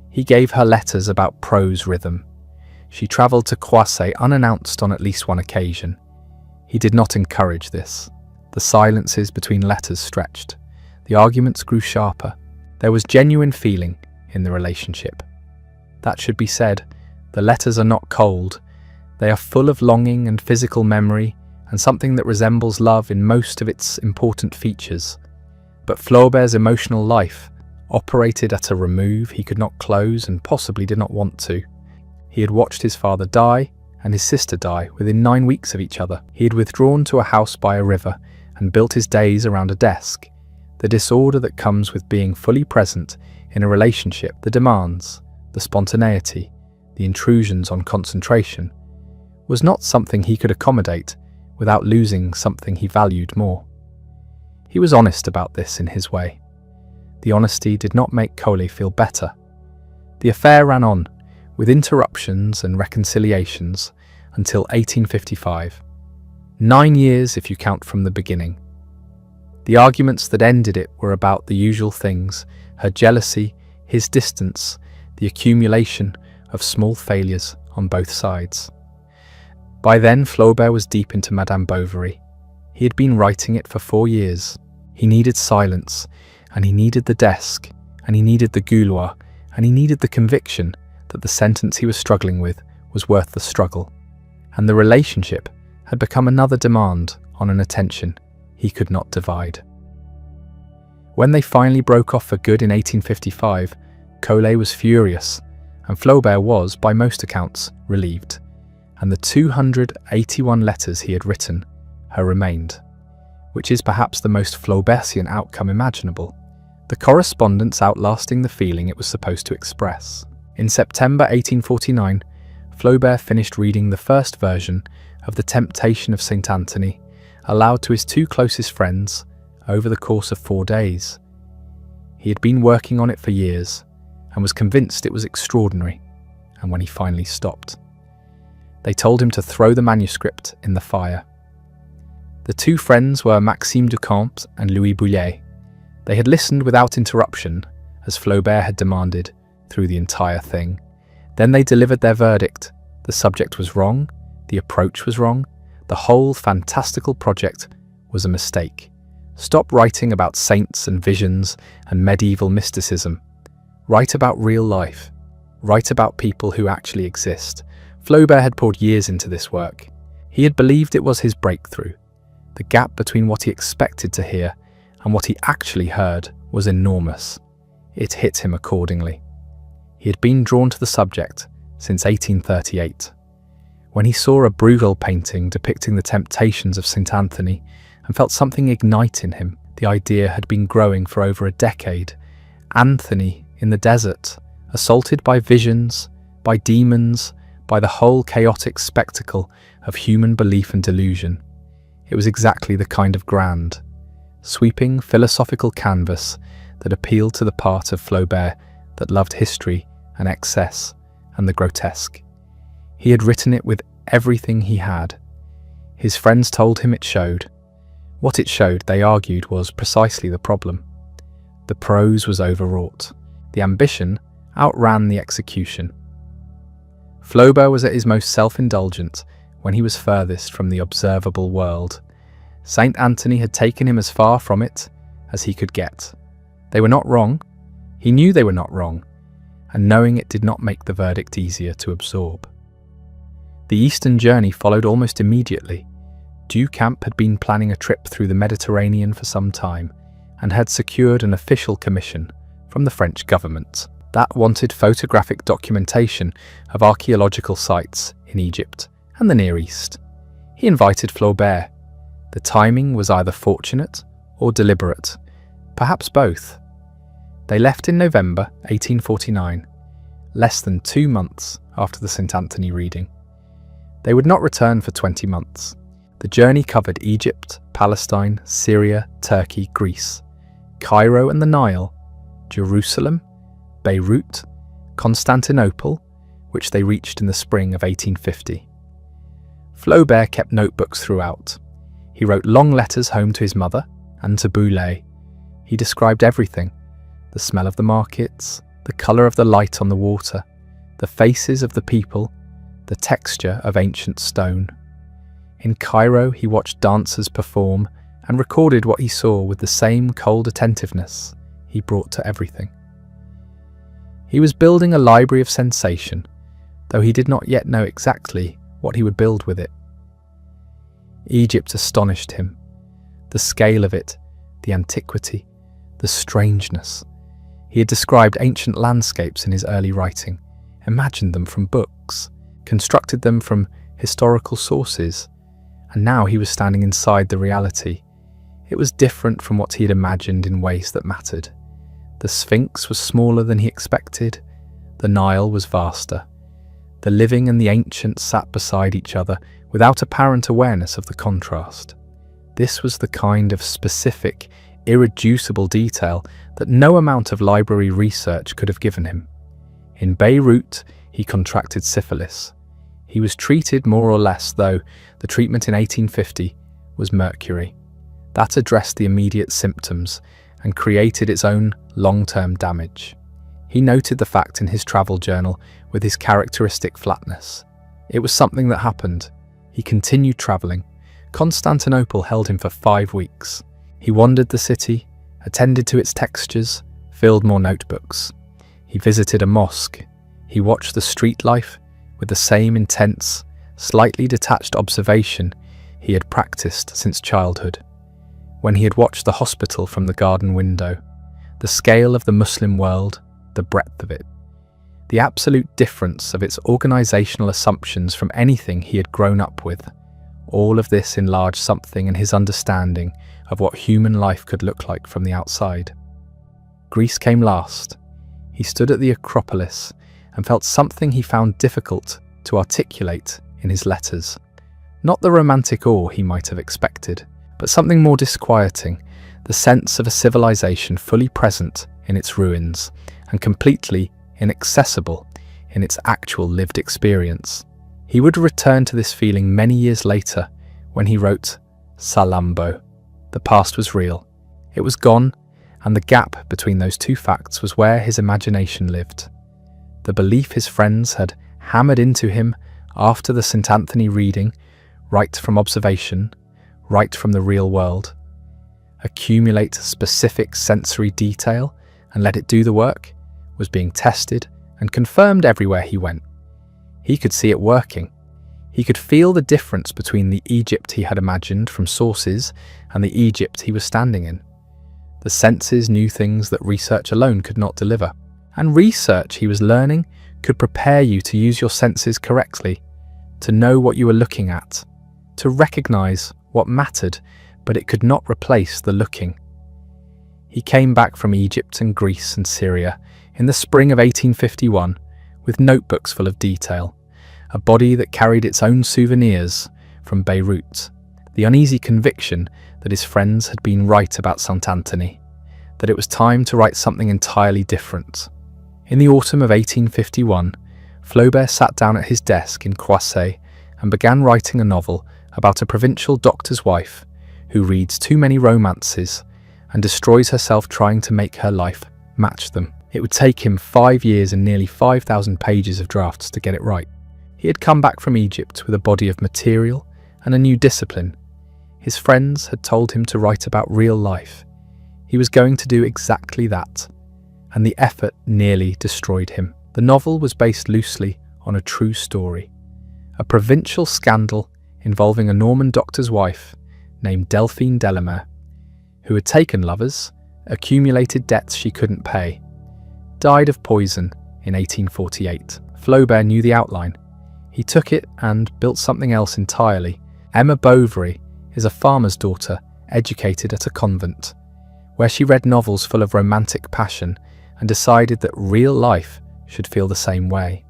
S1: He gave her letters about prose rhythm. She travelled to Croisset unannounced on at least one occasion. He did not encourage this. The silences between letters stretched. The arguments grew sharper. There was genuine feeling in the relationship. That should be said. The letters are not cold. They are full of longing and physical memory, and something that resembles love in most of its important features. But Flaubert's emotional life operated at a remove he could not close and possibly did not want to. He had watched his father die and his sister die within 9 weeks of each other. He had withdrawn to a house by a river and built his days around a desk. The disorder that comes with being fully present in a relationship, the demands, the spontaneity, the intrusions on concentration, was not something he could accommodate without losing something he valued more. He was honest about this in his way. The honesty did not make Collet feel better. The affair ran on, with interruptions and reconciliations, until 1855. 9 years if you count from the beginning. The arguments that ended it were about the usual things: her jealousy, his distance, the accumulation of small failures on both sides. By then, Flaubert was deep into Madame Bovary. He had been writing it for 4 years. He needed silence, and he needed the desk, and he needed the gouloir, and he needed the conviction that the sentence he was struggling with was worth the struggle. And the relationship had become another demand on an attention he could not divide. When they finally broke off for good in 1855, Collet was furious, and Flaubert was, by most accounts, relieved. And the 281 letters he had written, her remained, which is perhaps the most Flaubertian outcome imaginable, the correspondence outlasting the feeling it was supposed to express. In September 1849, Flaubert finished reading the first version of The Temptation of St. Anthony, aloud to his 2 closest friends, over the course of 4 days. He had been working on it for years, and was convinced it was extraordinary, and when he finally stopped, they told him to throw the manuscript in the fire. The 2 friends were Maxime Ducamp and Louis Bouillet. They had listened without interruption, as Flaubert had demanded, through the entire thing. Then they delivered their verdict. The subject was wrong, the approach was wrong, the whole fantastical project was a mistake. Stop writing about saints and visions and medieval mysticism. Write about real life. Write about people who actually exist. Flaubert had poured years into this work. He had believed it was his breakthrough. The gap between what he expected to hear and what he actually heard was enormous. It hit him accordingly. He had been drawn to the subject since 1838. When he saw a Bruegel painting depicting the temptations of St. Anthony and felt something ignite in him, the idea had been growing for over a decade. Anthony in the desert, assaulted by visions, by demons, by the whole chaotic spectacle of human belief and delusion. It was exactly the kind of grand, sweeping philosophical canvas that appealed to the part of Flaubert that loved history and excess and the grotesque. He had written it with everything he had. His friends told him it showed. What it showed, they argued, was precisely the problem. The prose was overwrought. The ambition outran the execution. Flaubert was at his most self-indulgent when he was furthest from the observable world. St. Anthony had taken him as far from it as he could get. They were not wrong. He knew they were not wrong, and knowing it did not make the verdict easier to absorb. The Eastern journey followed almost immediately. Ducamp had been planning a trip through the Mediterranean for some time and had secured an official commission from the French government that wanted photographic documentation of archaeological sites in Egypt and the Near East. He invited Flaubert. The timing was either fortunate or deliberate, perhaps both. They left in November 1849, less than 2 months after the St. Anthony reading. They would not return for 20 months. The journey covered Egypt, Palestine, Syria, Turkey, Greece, Cairo and the Nile, Jerusalem, Beirut, Constantinople, which they reached in the spring of 1850. Flaubert kept notebooks throughout. He wrote long letters home to his mother and to Boulez. He described everything: the smell of the markets, the colour of the light on the water, the faces of the people, the texture of ancient stone. In Cairo, he watched dancers perform and recorded what he saw with the same cold attentiveness he brought to everything. He was building a library of sensation, though he did not yet know exactly what he would build with it. Egypt astonished him. The scale of it, the antiquity, the strangeness. He had described ancient landscapes in his early writing, imagined them from books, constructed them from historical sources, and now he was standing inside the reality. It was different from what he had imagined in ways that mattered. The Sphinx was smaller than he expected. The Nile was vaster. The living and the ancient sat beside each other without apparent awareness of the contrast. This was the kind of specific, irreducible detail that no amount of library research could have given him. In Beirut, he contracted syphilis. He was treated more or less, though the treatment in 1850 was mercury. That addressed the immediate symptoms and created its own long-term damage. He noted the fact in his travel journal with his characteristic flatness. It was something that happened. He continued travelling. Constantinople held him for 5 weeks. He wandered the city, attended to its textures, filled more notebooks. He visited a mosque. He watched the street life with the same intense, slightly detached observation he had practiced since childhood. When he had watched the hospital from the garden window, the scale of the Muslim world, the breadth of it, the absolute difference of its organisational assumptions from anything he had grown up with, all of this enlarged something in his understanding of what human life could look like from the outside. Greece came last. He stood at the Acropolis and felt something he found difficult to articulate in his letters. Not the romantic awe he might have expected, but something more disquieting, the sense of a civilization fully present in its ruins and completely inaccessible in its actual lived experience. He would return to this feeling many years later when he wrote Salammbô. The past was real. It was gone, and the gap between those two facts was where his imagination lived. The belief his friends had hammered into him after the St. Anthony reading, right from observation, right from the real world. Accumulate specific sensory detail and let it do the work, was being tested and confirmed everywhere he went. He could see it working. He could feel the difference between the Egypt he had imagined from sources and the Egypt he was standing in. The senses knew things that research alone could not deliver. And research, he was learning, could prepare you to use your senses correctly, to know what you were looking at, to recognise what mattered, but it could not replace the looking. He came back from Egypt and Greece and Syria in the spring of 1851 with notebooks full of detail, a body that carried its own souvenirs from Beirut, the uneasy conviction that his friends had been right about St. Anthony, that it was time to write something entirely different. In the autumn of 1851, Flaubert sat down at his desk in Croisset and began writing a novel about a provincial doctor's wife who reads too many romances and destroys herself trying to make her life match them. It would take him 5 years and nearly 5,000 pages of drafts to get it right. He had come back from Egypt with a body of material and a new discipline. His friends had told him to write about real life. He was going to do exactly that, and the effort nearly destroyed him. The novel was based loosely on a true story, a provincial scandal involving a Norman doctor's wife named Delphine Delamere, who had taken lovers, accumulated debts she couldn't pay, died of poison in 1848. Flaubert knew the outline. He took it and built something else entirely. Emma Bovary is a farmer's daughter educated at a convent, where she read novels full of romantic passion and decided that real life should feel the same way.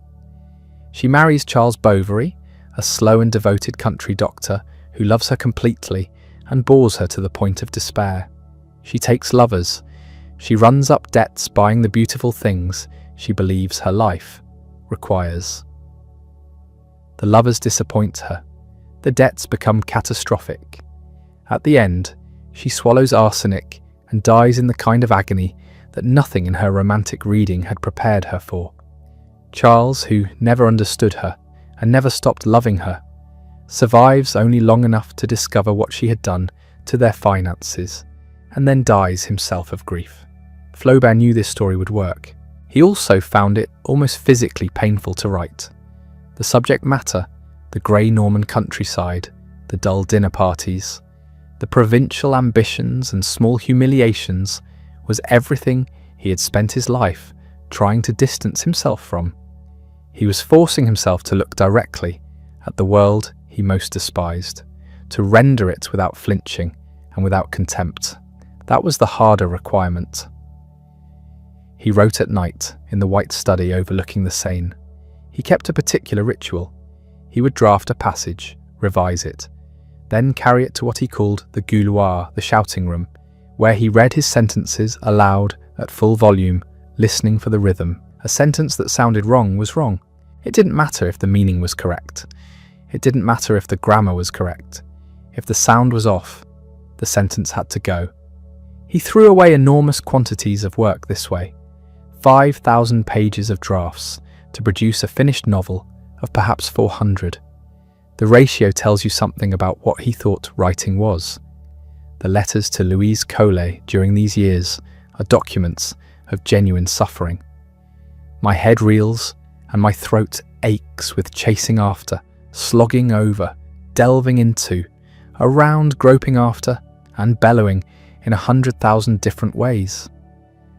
S1: She marries Charles Bovary, a slow and devoted country doctor who loves her completely and bores her to the point of despair. She takes lovers, She runs up debts buying the beautiful things she believes her life requires. The lovers disappoint her. The debts become catastrophic. At the end, she swallows arsenic and dies in the kind of agony that nothing in her romantic reading had prepared her for. Charles, who never understood her and never stopped loving her, survives only long enough to discover what she had done to their finances, and then dies himself of grief. Flaubert knew this story would work. He also found it almost physically painful to write. The subject matter, the grey Norman countryside, the dull dinner parties, the provincial ambitions and small humiliations, was everything he had spent his life trying to distance himself from. He was forcing himself to look directly at the world he most despised, to render it without flinching and without contempt. That was the harder requirement. He wrote at night in the white study overlooking the Seine. He kept a particular ritual. He would draft a passage, revise it, then carry it to what he called the gouloir, the shouting room, where he read his sentences aloud at full volume, listening for the rhythm. A sentence that sounded wrong was wrong. It didn't matter if the meaning was correct. It didn't matter if the grammar was correct. If the sound was off, the sentence had to go. He threw away enormous quantities of work this way, 5,000 pages of drafts to produce a finished novel of perhaps 400. The ratio tells you something about what he thought writing was. The letters to Louise Collet during these years are documents of genuine suffering. My head reels and my throat aches with chasing after, slogging over, delving into, around, groping after, and bellowing in 100,000 different ways.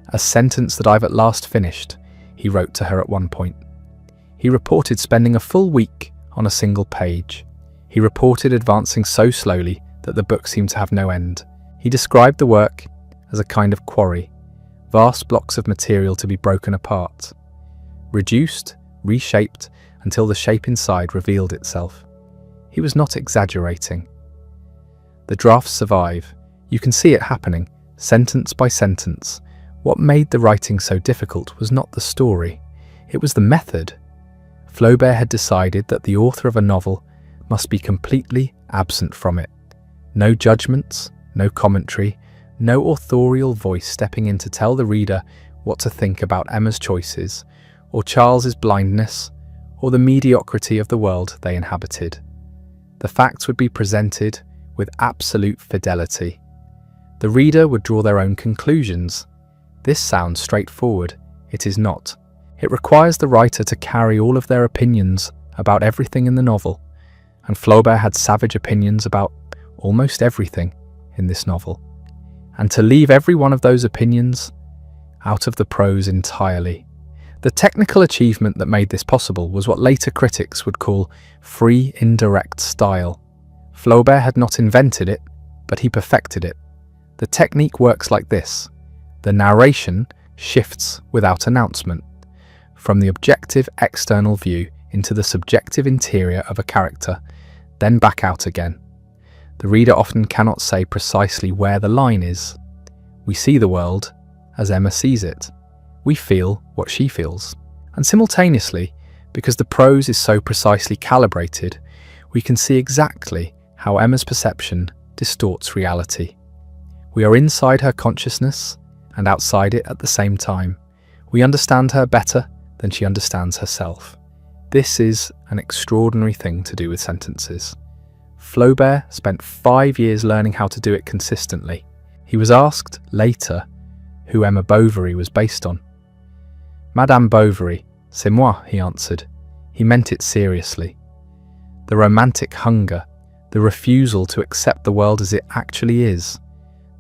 S1: A sentence that I've at last finished, he wrote to her at one point. He reported spending a full week on a single page. He reported advancing so slowly that the book seemed to have no end. He described the work as a kind of quarry, vast blocks of material to be broken apart, reduced, reshaped, until the shape inside revealed itself. He was not exaggerating. The drafts survive. You can see it happening, sentence by sentence. What made the writing so difficult was not the story, it was the method. Flaubert had decided that the author of a novel must be completely absent from it. No judgments, no commentary, no authorial voice stepping in to tell the reader what to think about Emma's choices, or Charles's blindness, or the mediocrity of the world they inhabited. The facts would be presented with absolute fidelity. The reader would draw their own conclusions. This sounds straightforward. It is not. It requires the writer to carry all of their opinions about everything in the novel, and Flaubert had savage opinions about almost everything in this novel, and to leave every one of those opinions out of the prose entirely. The technical achievement that made this possible was what later critics would call free indirect style. Flaubert had not invented it, but he perfected it. The technique works like this. The narration shifts without announcement, from the objective external view into the subjective interior of a character, then back out again. The reader often cannot say precisely where the line is. We see the world as Emma sees it. We feel what she feels. And simultaneously, because the prose is so precisely calibrated, we can see exactly how Emma's perception distorts reality. We are inside her consciousness and outside it at the same time. We understand her better than she understands herself. This is an extraordinary thing to do with sentences. Flaubert spent 5 years learning how to do it consistently. He was asked later who Emma Bovary was based on. Madame Bovary, c'est moi, he answered. He meant it seriously. The romantic hunger, the refusal to accept the world as it actually is,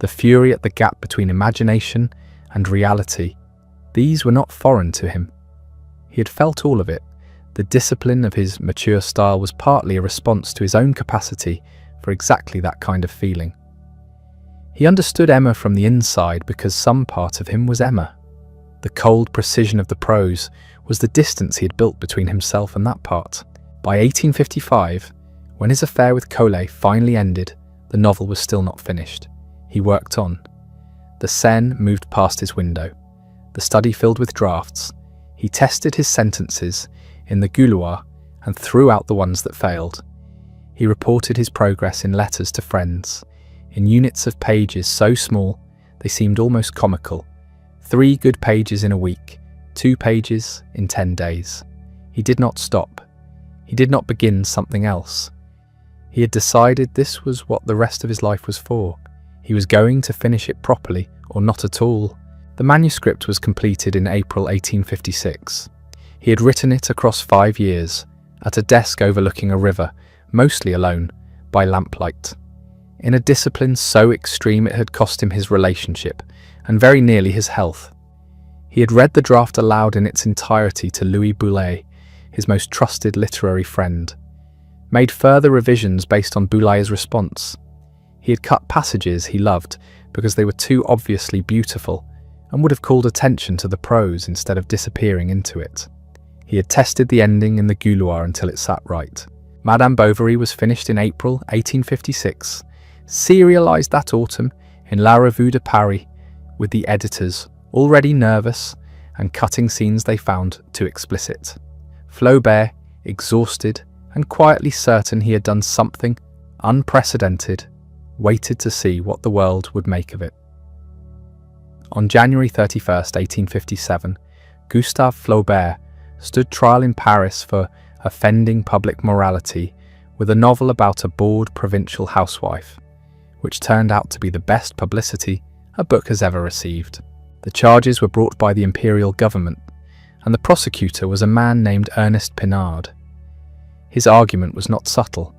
S1: the fury at the gap between imagination and reality, these were not foreign to him. He had felt all of it. The discipline of his mature style was partly a response to his own capacity for exactly that kind of feeling. He understood Emma from the inside because some part of him was Emma. The cold precision of the prose was the distance he had built between himself and that part. By 1855, when his affair with Collet finally ended, the novel was still not finished. He worked on. The Seine moved past his window, the study filled with drafts. He tested his sentences in the couloir and threw out the ones that failed. He reported his progress in letters to friends, in units of pages so small they seemed almost comical. 3 good pages in a week, 2 pages in 10 days. He did not stop. He did not begin something else. He had decided this was what the rest of his life was for. He was going to finish it properly or not at all. The manuscript was completed in April 1856. He had written it across 5 years, at a desk overlooking a river, mostly alone, by lamplight. In a discipline so extreme it had cost him his relationship, and very nearly his health. He had read the draft aloud in its entirety to Louis Boulay, his most trusted literary friend, made further revisions based on Boulay's response. He had cut passages he loved because they were too obviously beautiful and would have called attention to the prose instead of disappearing into it. He had tested the ending in the couloir until it sat right. Madame Bovary was finished in April 1856, serialized that autumn in La Revue de Paris, with the editors already nervous and cutting scenes they found too explicit. Flaubert, exhausted and quietly certain he had done something unprecedented, waited to see what the world would make of it. On January 31st, 1857, Gustave Flaubert stood trial in Paris for offending public morality with a novel about a bored provincial housewife, which turned out to be the best publicity a book has ever received. The charges were brought by the imperial government, and the prosecutor was a man named Ernest Pinard. His argument was not subtle.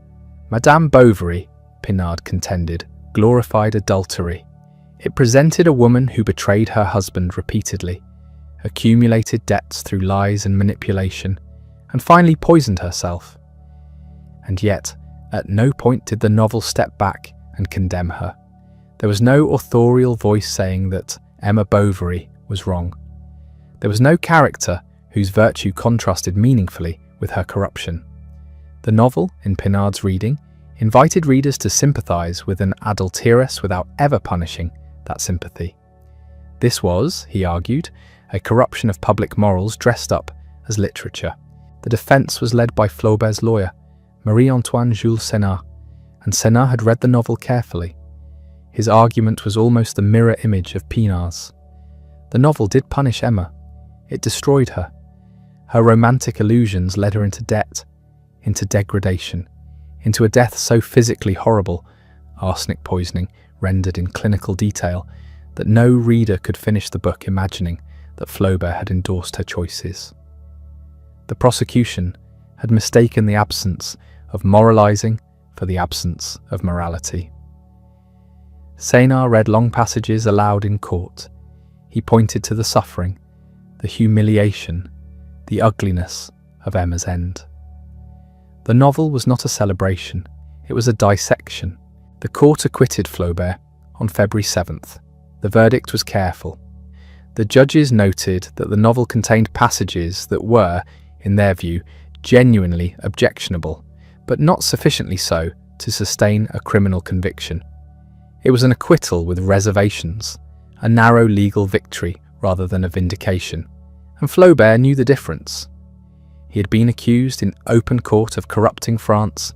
S1: Madame Bovary, Pinard contended, glorified adultery. It presented a woman who betrayed her husband repeatedly, accumulated debts through lies and manipulation, and finally poisoned herself. And yet, at no point did the novel step back and condemn her. There was no authorial voice saying that Emma Bovary was wrong. There was no character whose virtue contrasted meaningfully with her corruption. The novel, in Pinard's reading, invited readers to sympathise with an adulteress without ever punishing that sympathy. This was, he argued, a corruption of public morals dressed up as literature. The defence was led by Flaubert's lawyer, Marie-Antoine Jules Senard, and Senard had read the novel carefully. His argument was almost the mirror image of Pinard's. The novel did punish Emma. It destroyed her. Her romantic illusions led her into debt, into degradation, into a death so physically horrible, arsenic poisoning rendered in clinical detail, that no reader could finish the book imagining that Flaubert had endorsed her choices. The prosecution had mistaken the absence of moralizing for the absence of morality. Senard read long passages aloud in court. He pointed to the suffering, the humiliation, the ugliness of Emma's end. The novel was not a celebration, it was a dissection. The court acquitted Flaubert on February 7th. The verdict was careful. The judges noted that the novel contained passages that were, in their view, genuinely objectionable, but not sufficiently so to sustain a criminal conviction. It was an acquittal with reservations, a narrow legal victory rather than a vindication, and Flaubert knew the difference. He had been accused in open court of corrupting France,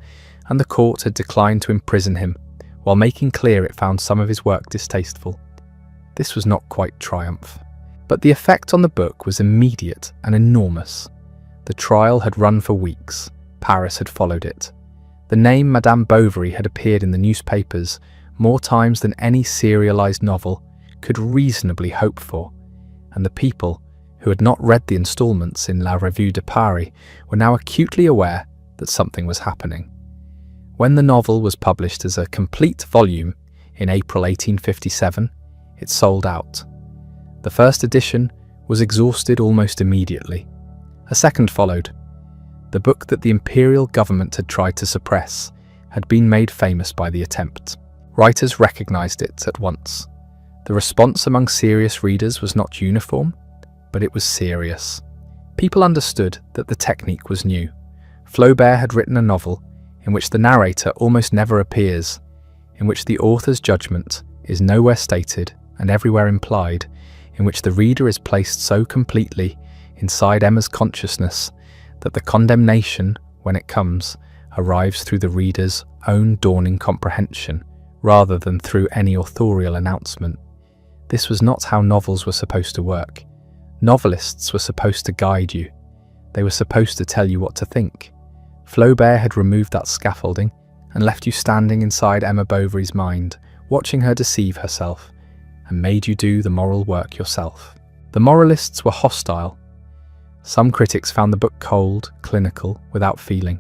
S1: and the court had declined to imprison him, while making clear it found some of his work distasteful. This was not quite triumph, but the effect on the book was immediate and enormous. The trial had run for weeks. Paris had followed it. The name Madame Bovary had appeared in the newspapers more times than any serialized novel could reasonably hope for, and the people who had not read the installments in La Revue de Paris were now acutely aware that something was happening. When the novel was published as a complete volume in April 1857, it sold out. The first edition was exhausted almost immediately. A second followed. The book that the imperial government had tried to suppress had been made famous by the attempt. Writers recognized it at once. The response among serious readers was not uniform, but it was serious. People understood that the technique was new. Flaubert had written a novel in which the narrator almost never appears, in which the author's judgment is nowhere stated and everywhere implied, in which the reader is placed so completely inside Emma's consciousness that the condemnation, when it comes, arrives through the reader's own dawning comprehension, rather than through any authorial announcement. This was not how novels were supposed to work. Novelists were supposed to guide you. They were supposed to tell you what to think. Flaubert had removed that scaffolding and left you standing inside Emma Bovary's mind, watching her deceive herself, and made you do the moral work yourself. The moralists were hostile. Some critics found the book cold, clinical, without feeling.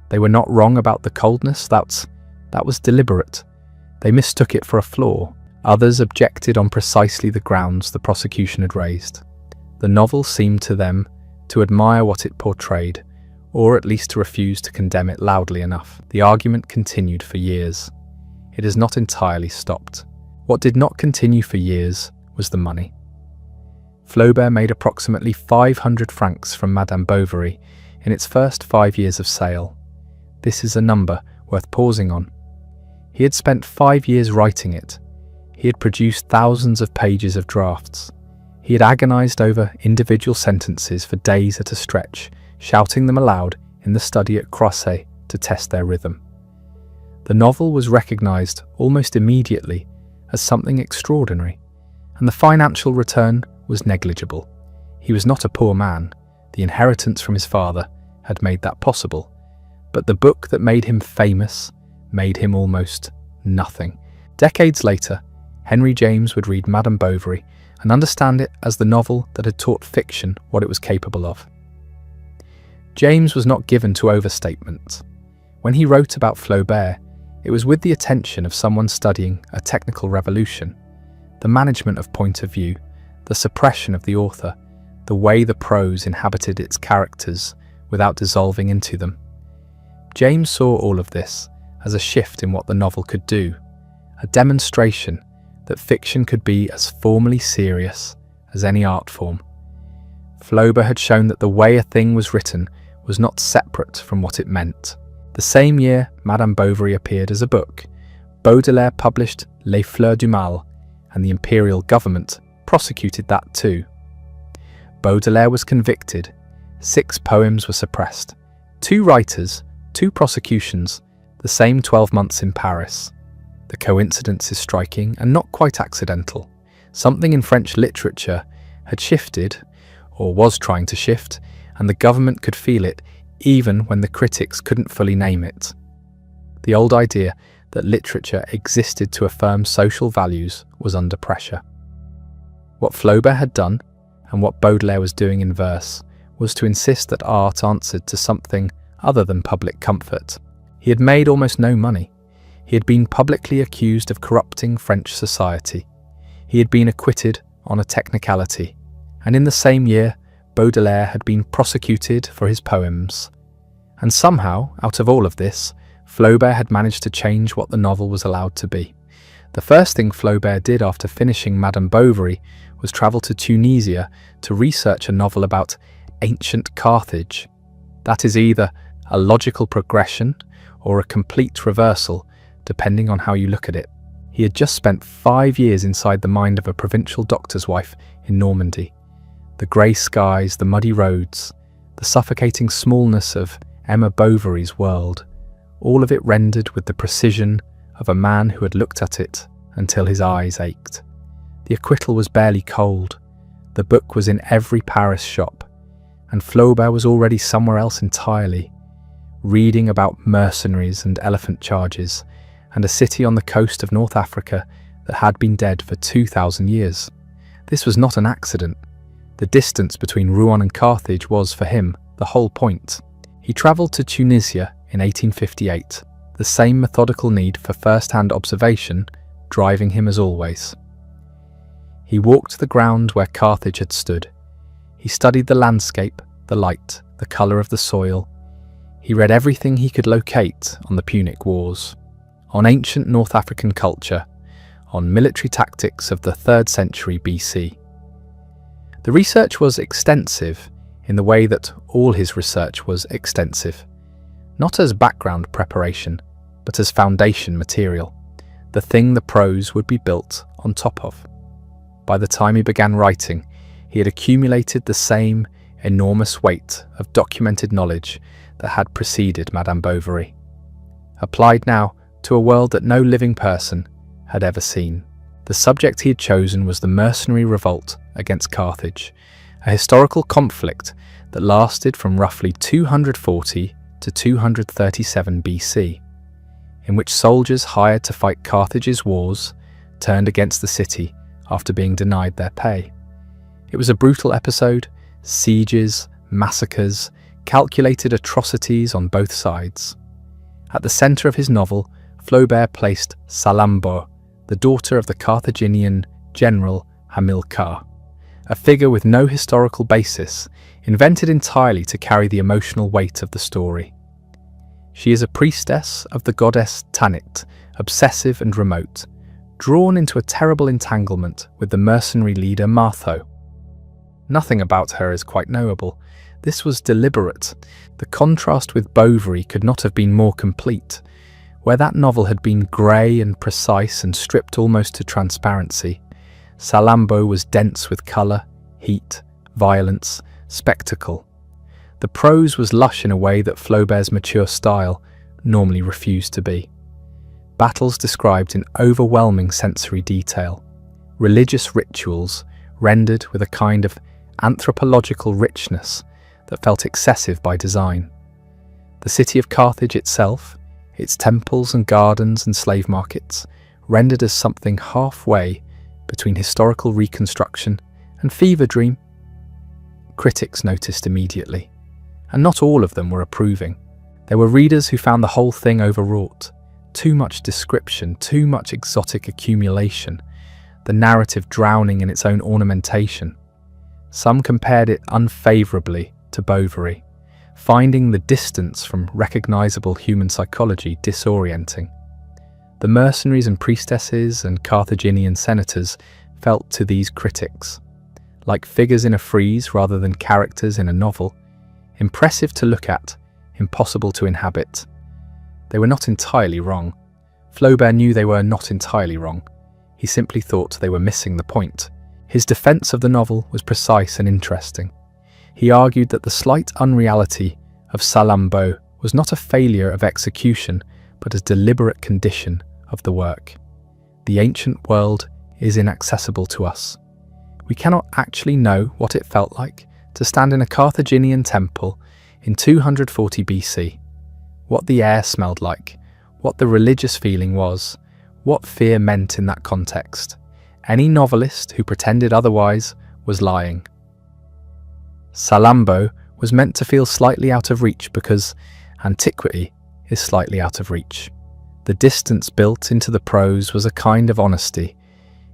S1: They were not wrong about the coldness, that was deliberate. They mistook it for a flaw. Others objected on precisely the grounds the prosecution had raised. The novel seemed to them to admire what it portrayed, or at least to refuse to condemn it loudly enough. The argument continued for years. It has not entirely stopped. What did not continue for years was the money. Flaubert made approximately 500 francs from Madame Bovary in its first 5 years of sale. This is a number worth pausing on. He had spent 5 years writing it. He had produced thousands of pages of drafts. He had agonized over individual sentences for days at a stretch, shouting them aloud in the study at Croisset to test their rhythm. The novel was recognized almost immediately as something extraordinary, and the financial return was negligible. He was not a poor man. The inheritance from his father had made that possible. But the book that made him famous made him almost nothing. Decades later, Henry James would read Madame Bovary and understand it as the novel that had taught fiction what it was capable of. James was not given to overstatement. When he wrote about Flaubert, it was with the attention of someone studying a technical revolution, the management of point of view, the suppression of the author, the way the prose inhabited its characters without dissolving into them. James saw all of this as a shift in what the novel could do, a demonstration that fiction could be as formally serious as any art form. Flaubert had shown that the way a thing was written was not separate from what it meant. The same year Madame Bovary appeared as a book, Baudelaire published Les Fleurs du Mal, and the imperial government prosecuted that too. Baudelaire was convicted. 6 poems were suppressed. 2 writers, 2 prosecutions, the same 12 months in Paris. The coincidence is striking and not quite accidental. Something in French literature had shifted, or was trying to shift, and the government could feel it even when the critics couldn't fully name it. The old idea that literature existed to affirm social values was under pressure. What Flaubert had done, and what Baudelaire was doing in verse, was to insist that art answered to something other than public comfort. He had made almost no money. He had been publicly accused of corrupting French society. He had been acquitted on a technicality, and in the same year, Baudelaire had been prosecuted for his poems. And somehow, out of all of this, Flaubert had managed to change what the novel was allowed to be. The first thing Flaubert did after finishing Madame Bovary was travel to Tunisia to research a novel about ancient Carthage. That is either a logical progression or a complete reversal, depending on how you look at it. He had just spent 5 years inside the mind of a provincial doctor's wife in Normandy. The grey skies, the muddy roads, the suffocating smallness of Emma Bovary's world, all of it rendered with the precision of a man who had looked at it until his eyes ached. The acquittal was barely cold. The book was in every Paris shop, and Flaubert was already somewhere else entirely, reading about mercenaries and elephant charges, and a city on the coast of North Africa that had been dead for 2,000 years. This was not an accident. The distance between Rouen and Carthage was, for him, the whole point. He travelled to Tunisia in 1858, the same methodical need for first-hand observation driving him as always. He walked the ground where Carthage had stood. He studied the landscape, the light, the colour of the soil. He read everything he could locate on the Punic Wars, on ancient North African culture, on military tactics of the 3rd century BC. The research was extensive in the way that all his research was extensive, not as background preparation, but as foundation material, the thing the prose would be built on top of. By the time he began writing, he had accumulated the same enormous weight of documented knowledge that had preceded Madame Bovary, applied now to a world that no living person had ever seen. The subject he had chosen was the mercenary revolt against Carthage, a historical conflict that lasted from roughly 240 to 237 BC, in which soldiers hired to fight Carthage's wars turned against the city after being denied their pay. It was a brutal episode: sieges, massacres, calculated atrocities on both sides. At the centre of his novel, Flaubert placed Salammbô, the daughter of the Carthaginian general Hamilcar, a figure with no historical basis, invented entirely to carry the emotional weight of the story. She is a priestess of the goddess Tanit, obsessive and remote, drawn into a terrible entanglement with the mercenary leader Martho. Nothing about her is quite knowable. This was deliberate. The contrast with Bovary could not have been more complete. Where that novel had been grey and precise and stripped almost to transparency, Salammbô was dense with colour, heat, violence, spectacle. The prose was lush in a way that Flaubert's mature style normally refused to be. Battles described in overwhelming sensory detail, religious rituals rendered with a kind of anthropological richness that felt excessive by design. The city of Carthage itself, its temples and gardens and slave markets, rendered as something halfway between historical reconstruction and fever dream. Critics noticed immediately, and not all of them were approving. There were readers who found the whole thing overwrought, too much description, too much exotic accumulation, the narrative drowning in its own ornamentation. Some compared it unfavourably to Bovary, finding the distance from recognisable human psychology disorienting. The mercenaries and priestesses and Carthaginian senators felt to these critics like figures in a frieze rather than characters in a novel, impressive to look at, impossible to inhabit. They were not entirely wrong. Flaubert knew they were not entirely wrong. He simply thought they were missing the point. His defence of the novel was precise and interesting. He argued that the slight unreality of Salammbô was not a failure of execution, but a deliberate condition of the work. The ancient world is inaccessible to us. We cannot actually know what it felt like to stand in a Carthaginian temple in 240 BC, what the air smelled like, what the religious feeling was, what fear meant in that context. Any novelist who pretended otherwise was lying. Salammbô was meant to feel slightly out of reach because antiquity is slightly out of reach. The distance built into the prose was a kind of honesty.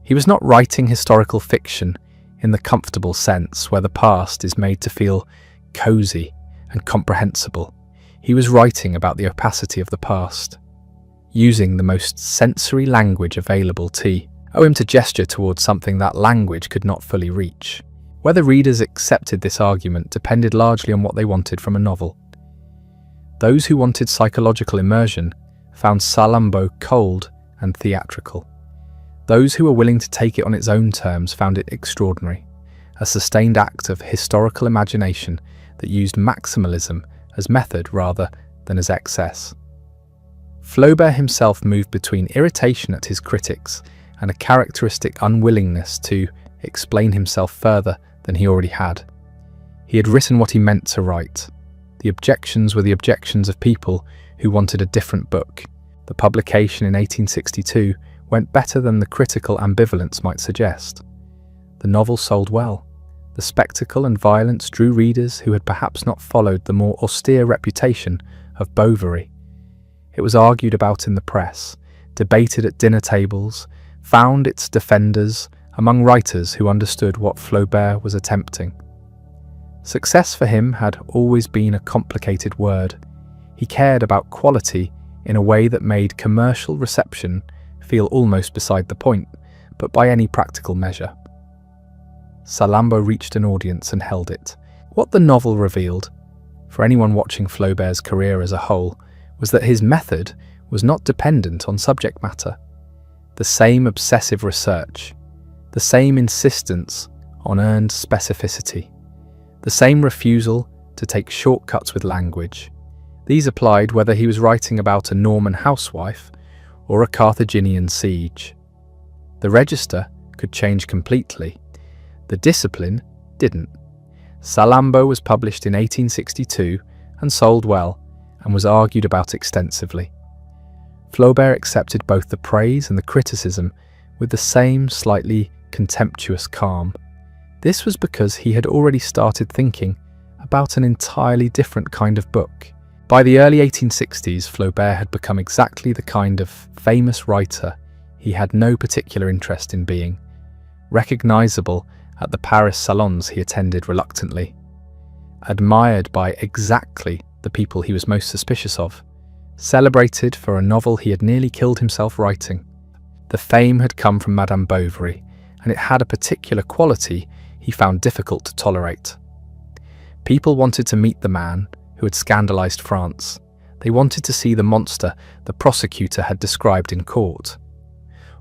S1: He was not writing historical fiction in the comfortable sense where the past is made to feel cosy and comprehensible. He was writing about the opacity of the past, using the most sensory language available to owe him to gesture towards something that language could not fully reach. Whether readers accepted this argument depended largely on what they wanted from a novel. Those who wanted psychological immersion found Salammbô cold and theatrical. Those who were willing to take it on its own terms found it extraordinary, a sustained act of historical imagination that used maximalism as method rather than as excess. Flaubert himself moved between irritation at his critics and a characteristic unwillingness to explain himself further than he already had. He had written what he meant to write. The objections were the objections of people who wanted a different book. The publication in 1862 went better than the critical ambivalence might suggest. The novel sold well. The spectacle and violence drew readers who had perhaps not followed the more austere reputation of Bovary. It was argued about in the press, debated at dinner tables, found its defenders among writers who understood what Flaubert was attempting. Success for him had always been a complicated word. He cared about quality in a way that made commercial reception feel almost beside the point, but by any practical measure. Salammbô reached an audience and held it. What the novel revealed, for anyone watching Flaubert's career as a whole, was that his method was not dependent on subject matter. The same obsessive research, the same insistence on earned specificity, the same refusal to take shortcuts with language. These applied whether he was writing about a Norman housewife or a Carthaginian siege. The register could change completely. The discipline didn't. Salammbô was published in 1862 and sold well, and was argued about extensively. Flaubert accepted both the praise and the criticism with the same slightly contemptuous calm. This was because he had already started thinking about an entirely different kind of book. By the early 1860s, Flaubert had become exactly the kind of famous writer he had no particular interest in being, recognizable at the Paris salons he attended reluctantly, admired by exactly the people he was most suspicious of, celebrated for a novel he had nearly killed himself writing. The fame had come from Madame Bovary, and it had a particular quality he found difficult to tolerate. People wanted to meet the man who had scandalized France. They wanted to see the monster the prosecutor had described in court.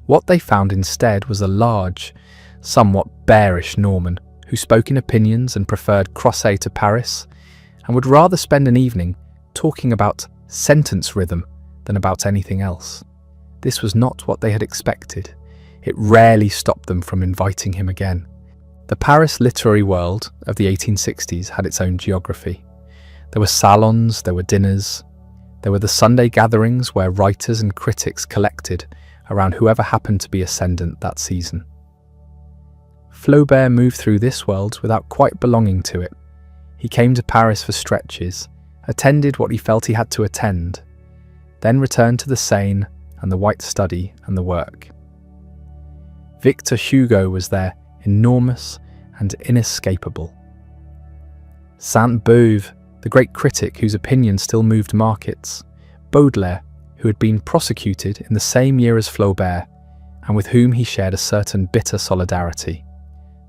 S1: What they found instead was a large, somewhat bearish Norman who spoke in opinions and preferred Crosset to Paris, and would rather spend an evening talking about sentence rhythm than about anything else. This was not what they had expected. It rarely stopped them from inviting him again. The Paris literary world of the 1860s had its own geography. There were salons, there were dinners, there were the Sunday gatherings where writers and critics collected around whoever happened to be ascendant that season. Flaubert moved through this world without quite belonging to it. He came to Paris for stretches, attended what he felt he had to attend, then returned to the Seine and the White Study and the work. Victor Hugo was there, enormous and inescapable. Sainte-Beuve, the great critic whose opinion still moved markets. Baudelaire, who had been prosecuted in the same year as Flaubert, and with whom he shared a certain bitter solidarity.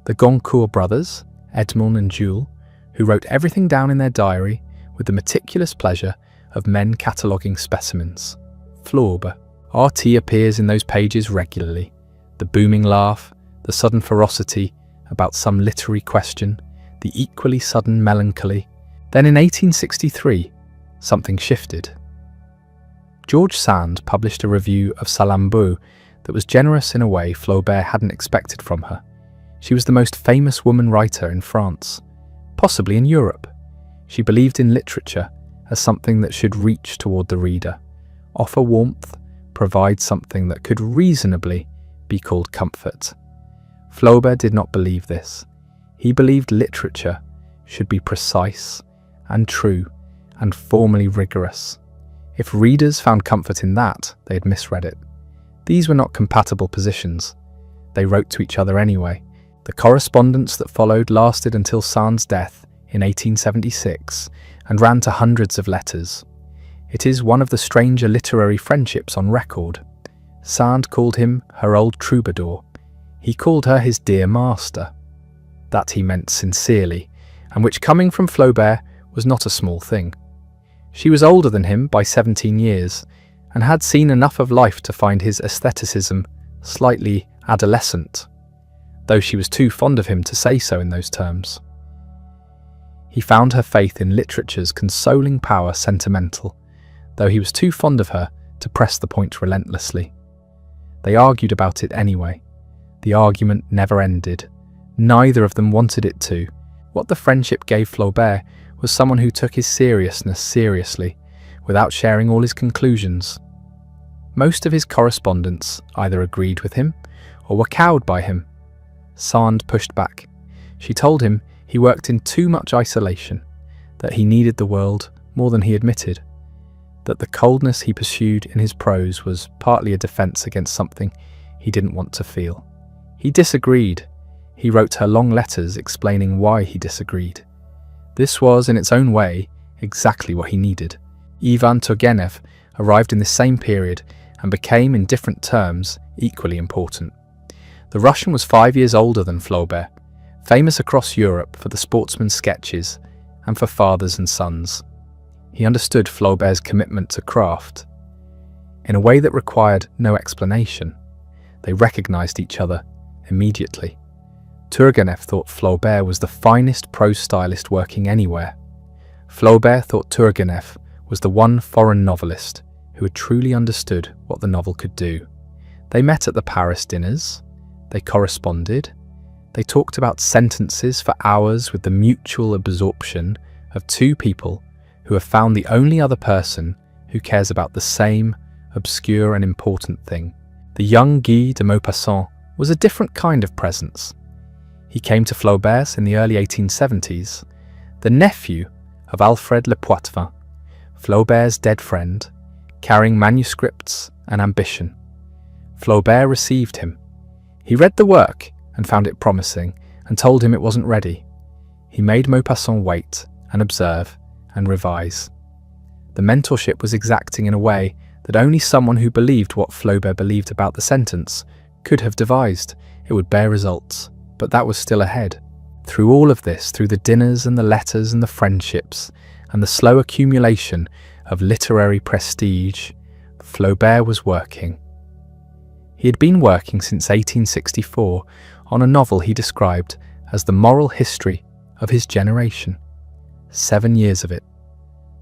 S1: The Goncourt brothers, Edmond and Jules, who wrote everything down in their diary with the meticulous pleasure of men cataloguing specimens. Flaubert. RT appears in those pages regularly. The booming laugh, the sudden ferocity about some literary question, the equally sudden melancholy. Then in 1863, something shifted. George Sand published a review of Salammbô that was generous in a way Flaubert hadn't expected from her. She was the most famous woman writer in France, possibly in Europe. She believed in literature as something that should reach toward the reader, offer warmth, provide something that could reasonably be called comfort. Flaubert did not believe this. He believed literature should be precise and true and formally rigorous. If readers found comfort in that, they had misread it. These were not compatible positions. They wrote to each other anyway. The correspondence that followed lasted until Sand's death in 1876 and ran to hundreds of letters. It is one of the stranger literary friendships on record. Sand called him her old troubadour. He called her his dear master. That he meant sincerely, and which, coming from Flaubert, was not a small thing. She was older than him by 17 years, and had seen enough of life to find his aestheticism slightly adolescent, though she was too fond of him to say so in those terms. He found her faith in literature's consoling power sentimental, though he was too fond of her to press the point relentlessly. They argued about it anyway. The argument never ended. Neither of them wanted it to. What the friendship gave Flaubert was someone who took his seriousness seriously, without sharing all his conclusions. Most of his correspondents either agreed with him or were cowed by him. Sand pushed back. She told him he worked in too much isolation, that he needed the world more than he admitted, that the coldness he pursued in his prose was partly a defence against something he didn't want to feel. He disagreed. He wrote her long letters explaining why he disagreed. This was, in its own way, exactly what he needed. Ivan Turgenev arrived in the same period and became, in different terms, equally important. The Russian was 5 years older than Flaubert, famous across Europe for the sportsman's sketches and for fathers and sons. He understood Flaubert's commitment to craft in a way that required no explanation. They recognized each other. immediately. Turgenev thought Flaubert was the finest prose stylist working anywhere. Flaubert thought Turgenev was the one foreign novelist who had truly understood what the novel could do. They met at the Paris dinners, they corresponded, they talked about sentences for hours with the mutual absorption of two people who have found the only other person who cares about the same obscure and important thing. The young Guy de Maupassant was a different kind of presence. He came to Flaubert's in the early 1870s, the nephew of Alfred Le Poitvin, Flaubert's dead friend, carrying manuscripts and ambition. Flaubert received him. He read the work and found it promising and told him it wasn't ready. He made Maupassant wait and observe and revise. The mentorship was exacting in a way that only someone who believed what Flaubert believed about the sentence could have devised. It would bear results, but that was still ahead. Through all of this, through the dinners and the letters and the friendships and the slow accumulation of literary prestige, Flaubert was working. He had been working since 1864 on a novel he described as the moral history of his generation. 7 years of it.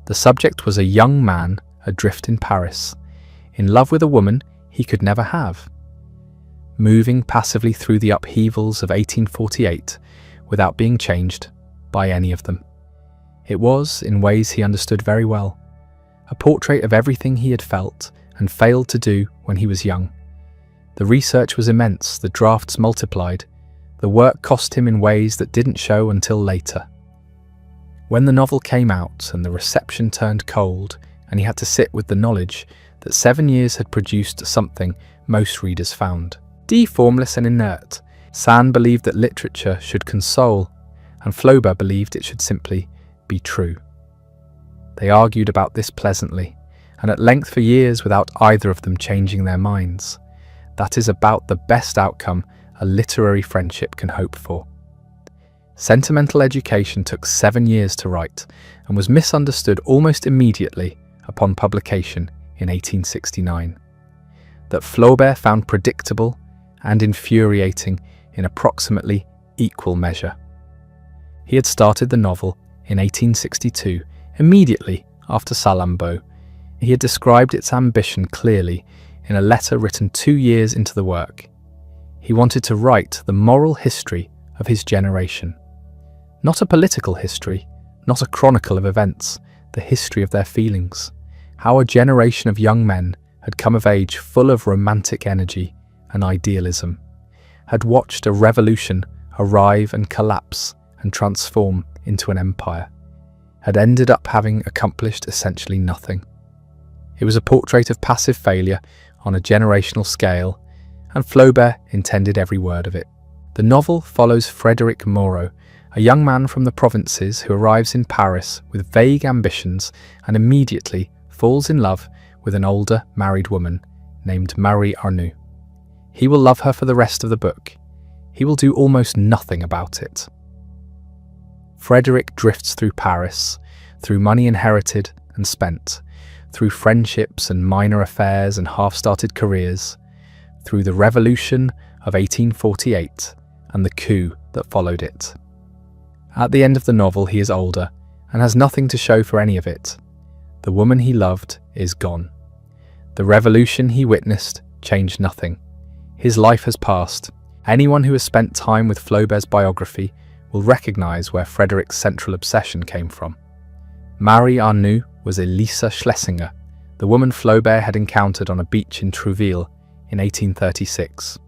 S1: The subject was a young man adrift in Paris, in love with a woman he could never have, moving passively through the upheavals of 1848 without being changed by any of them. It was, in ways he understood very well, a portrait of everything he had felt and failed to do when he was young. The research was immense, the drafts multiplied, the work cost him in ways that didn't show until later. When the novel came out and the reception turned cold, and he had to sit with the knowledge that 7 years had produced something most readers found formless and inert, Sand believed that literature should console, and Flaubert believed it should simply be true. They argued about this pleasantly, and at length for years without either of them changing their minds. That is about the best outcome a literary friendship can hope for. Sentimental Education took 7 years to write and was misunderstood almost immediately upon publication in 1869. That Flaubert found predictable and infuriating in approximately equal measure. He had started the novel in 1862, immediately after Salammbô. He had described its ambition clearly in a letter written 2 years into the work. He wanted to write the moral history of his generation. Not a political history, not a chronicle of events, the history of their feelings. How a generation of young men had come of age full of romantic energy and idealism, had watched a revolution arrive and collapse and transform into an empire, had ended up having accomplished essentially nothing. It was a portrait of passive failure on a generational scale, and Flaubert intended every word of it. The novel follows Frédéric Moreau, a young man from the provinces who arrives in Paris with vague ambitions and immediately falls in love with an older married woman named Marie Arnoux. He will love her for the rest of the book. He will do almost nothing about it. Frédéric drifts through Paris, through money inherited and spent, through friendships and minor affairs and half-started careers, through the revolution of 1848 and the coup that followed it. At the end of the novel, he is older and has nothing to show for any of it. The woman he loved is gone. The revolution he witnessed changed nothing. His life has passed. Anyone who has spent time with Flaubert's biography will recognise where Frédéric's central obsession came from. Marie Arnoux was Elisa Schlesinger, the woman Flaubert had encountered on a beach in Trouville in 1836.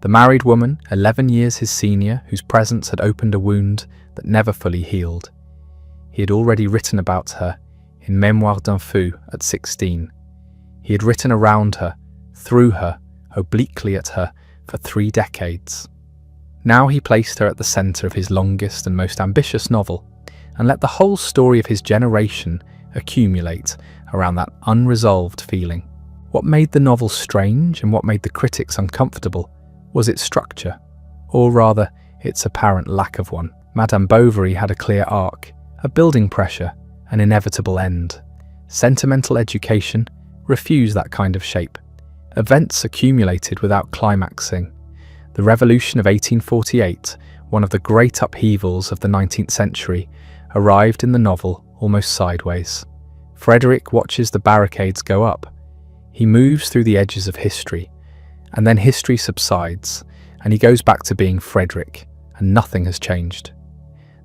S1: The married woman, 11 years his senior, whose presence had opened a wound that never fully healed. He had already written about her in Mémoires d'un Fou at 16. He had written around her, through her, obliquely at her, for 3 decades. Now he placed her at the centre of his longest and most ambitious novel, and let the whole story of his generation accumulate around that unresolved feeling. What made the novel strange and what made the critics uncomfortable was its structure, or rather, its apparent lack of one. Madame Bovary had a clear arc, a building pressure, an inevitable end. Sentimental Education refused that kind of shape. Events accumulated without climaxing. The Revolution of 1848, one of the great upheavals of the 19th century, arrived in the novel almost sideways. Frederick watches the barricades go up. He moves through the edges of history, and then history subsides, and he goes back to being Frederick, and nothing has changed.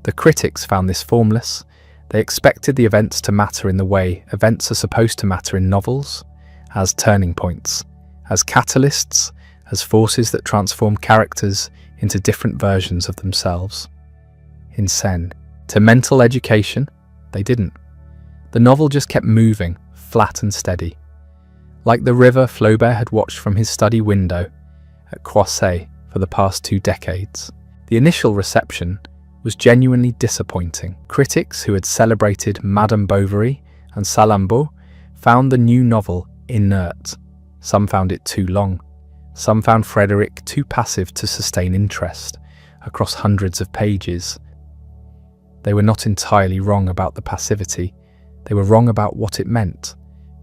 S1: The critics found this formless. They expected the events to matter in the way events are supposed to matter in novels, as turning points, as catalysts, as forces that transform characters into different versions of themselves. In scène, to mental education, they didn't. The novel just kept moving, flat and steady. Like the river Flaubert had watched from his study window at Croisset for the past 2 decades. The initial reception was genuinely disappointing. Critics who had celebrated Madame Bovary and Salammbô found the new novel inert. Some found it too long. Some found Frederick too passive to sustain interest across hundreds of pages. They were not entirely wrong about the passivity. They were wrong about what it meant.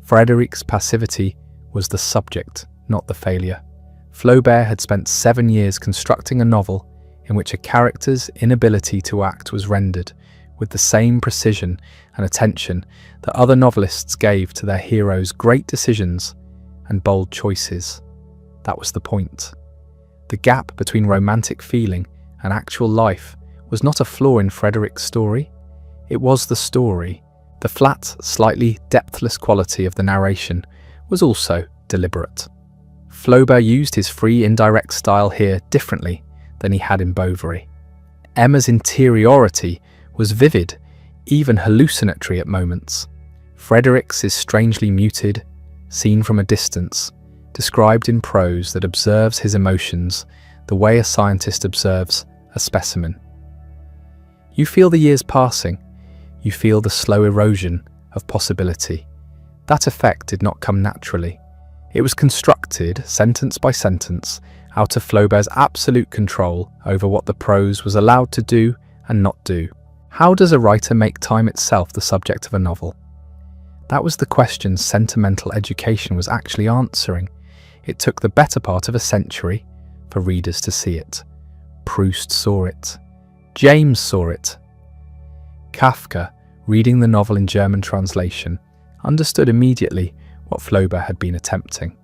S1: Frederick's passivity was the subject, not the failure. Flaubert had spent 7 years constructing a novel in which a character's inability to act was rendered with the same precision and attention that other novelists gave to their heroes' great decisions and bold choices. That was the point. The gap between romantic feeling and actual life was not a flaw in Frederick's story. It was the story. The flat, slightly depthless quality of the narration was also deliberate. Flaubert used his free, indirect style here differently than he had in Bovary. Emma's interiority was vivid, even hallucinatory at moments. Frederick's is strangely muted, seen from a distance, described in prose that observes his emotions the way a scientist observes a specimen. You feel the years passing. You feel the slow erosion of possibility. That effect did not come naturally. It was constructed, sentence by sentence, out of Flaubert's absolute control over what the prose was allowed to do and not do. How does a writer make time itself the subject of a novel? That was the question sentimental education was actually answering. It took the better part of a century for readers to see it. Proust saw it. James saw it. Kafka, reading the novel in German translation, understood immediately what Flaubert had been attempting.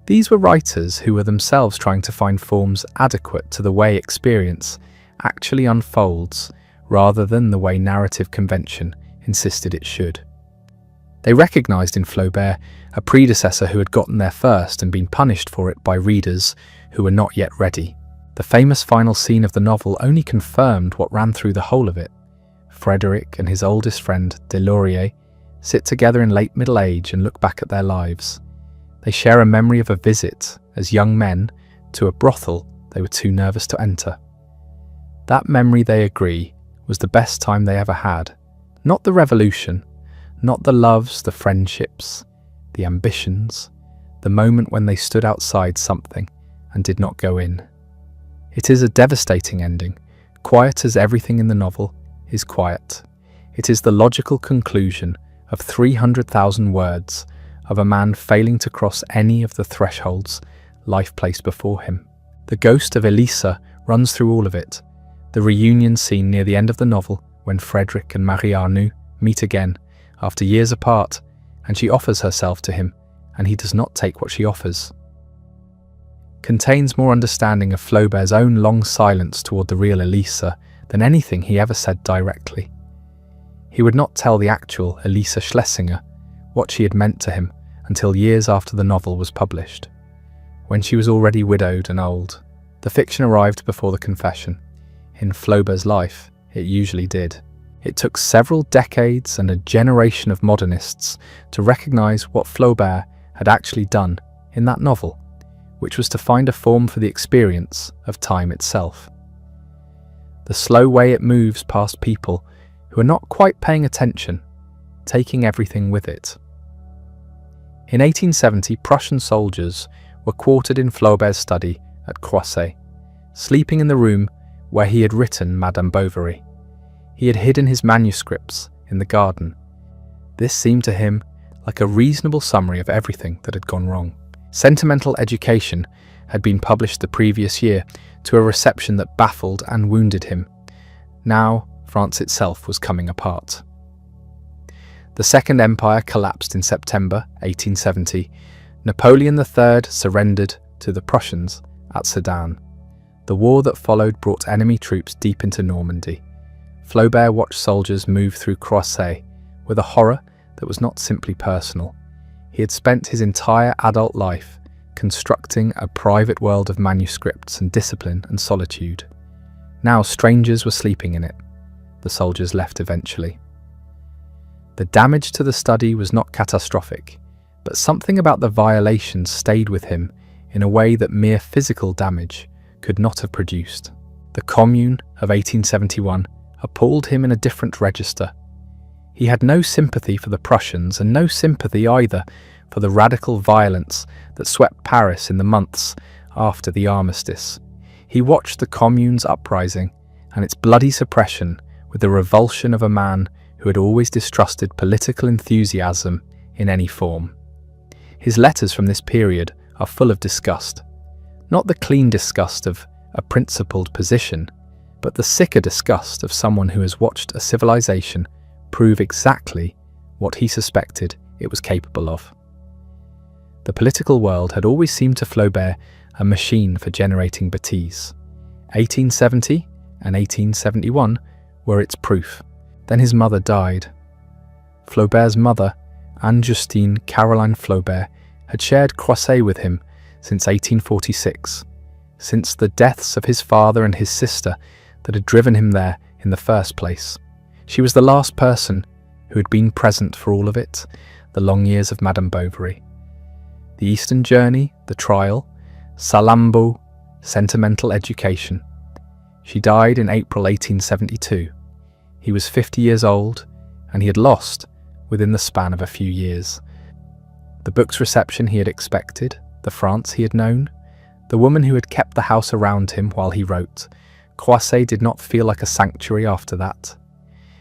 S1: These were writers who were themselves trying to find forms adequate to the way experience actually unfolds, rather than the way narrative convention insisted it should. They recognized in Flaubert a predecessor who had gotten there first and been punished for it by readers who were not yet ready. The famous final scene of the novel only confirmed what ran through the whole of it. Frederick and his oldest friend, Deslauriers, sit together in late middle age and look back at their lives. They share a memory of a visit, as young men, to a brothel they were too nervous to enter. That memory, they agree, was the best time they ever had. Not the revolution, not the loves, the friendships, the ambitions, the moment when they stood outside something and did not go in. It is a devastating ending, quiet as everything in the novel is quiet. It is the logical conclusion of 300,000 words of a man failing to cross any of the thresholds life placed before him. The ghost of Elisa runs through all of it. The reunion scene near the end of the novel, when Frederick and Marie Arnoux meet again after years apart, and she offers herself to him, and he does not take what she offers, contains more understanding of Flaubert's own long silence toward the real Elisa than anything he ever said directly. He would not tell the actual Elisa Schlesinger what she had meant to him until years after the novel was published, when she was already widowed and old. The fiction arrived before the confession. In Flaubert's life, it usually did. It took several decades and a generation of modernists to recognize what Flaubert had actually done in that novel, which was to find a form for the experience of time itself. The slow way it moves past people who are not quite paying attention, taking everything with it. In 1870, Prussian soldiers were quartered in Flaubert's study at Croisset, sleeping in the room where he had written Madame Bovary. He had hidden his manuscripts in the garden. This seemed to him like a reasonable summary of everything that had gone wrong. Sentimental education had been published the previous year to a reception that baffled and wounded him. Now, France itself was coming apart. The Second Empire collapsed in September 1870. Napoleon III surrendered to the Prussians at Sedan. The war that followed brought enemy troops deep into Normandy. Flaubert watched soldiers move through Croisset with a horror that was not simply personal. He had spent his entire adult life constructing a private world of manuscripts and discipline and solitude. Now strangers were sleeping in it. The soldiers left eventually. The damage to the study was not catastrophic, but something about the violations stayed with him in a way that mere physical damage could not have produced. The Commune of 1871 appalled him in a different register. He had no sympathy for the Prussians and no sympathy either for the radical violence that swept Paris in the months after the armistice. He watched the Commune's uprising and its bloody suppression with the revulsion of a man who had always distrusted political enthusiasm in any form. His letters from this period are full of disgust. Not the clean disgust of a principled position, but the sicker disgust of someone who has watched a civilization prove exactly what he suspected it was capable of. The political world had always seemed to Flaubert a machine for generating bêtises. 1870 and 1871 were its proof. Then his mother died. Flaubert's mother, Anne-Justine Caroline Flaubert, had shared Croisset with him since 1846, since the deaths of his father and his sister that had driven him there in the first place. She was the last person who had been present for all of it, the long years of Madame Bovary. The Eastern Journey, the trial, Salammbô, sentimental education. She died in April 1872. He was 50 years old, and he had lost within the span of a few years. The book's reception he had expected, the France he had known, the woman who had kept the house around him while he wrote. Croisset did not feel like a sanctuary after that.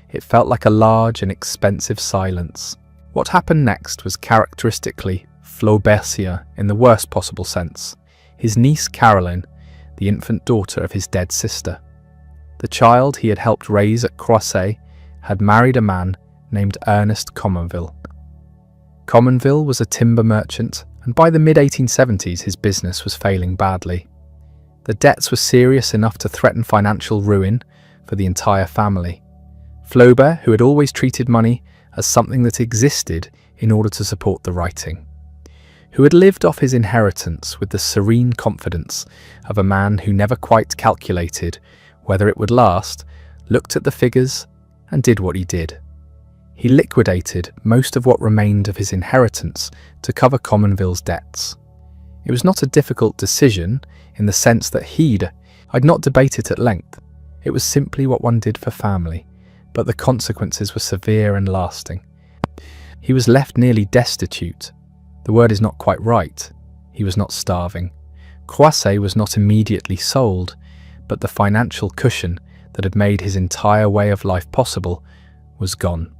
S1: It felt like a large and expensive silence. What happened next was characteristically Flaubertien in the worst possible sense. His niece Caroline, the infant daughter of his dead sister. The child he had helped raise at Croisset had married a man named Ernest Comenville. Comenville was a timber merchant, and by the mid-1870s his business was failing badly. The debts were serious enough to threaten financial ruin for the entire family. Flaubert, who had always treated money as something that existed in order to support the writing, who had lived off his inheritance with the serene confidence of a man who never quite calculated whether it would last, looked at the figures and did what he did. He liquidated most of what remained of his inheritance to cover Comenville's debts. It was not a difficult decision in the sense that I'd not debate it at length. It was simply what one did for family, but the consequences were severe and lasting. He was left nearly destitute. The word is not quite right. He was not starving. Croisset was not immediately sold, but the financial cushion that had made his entire way of life possible was gone.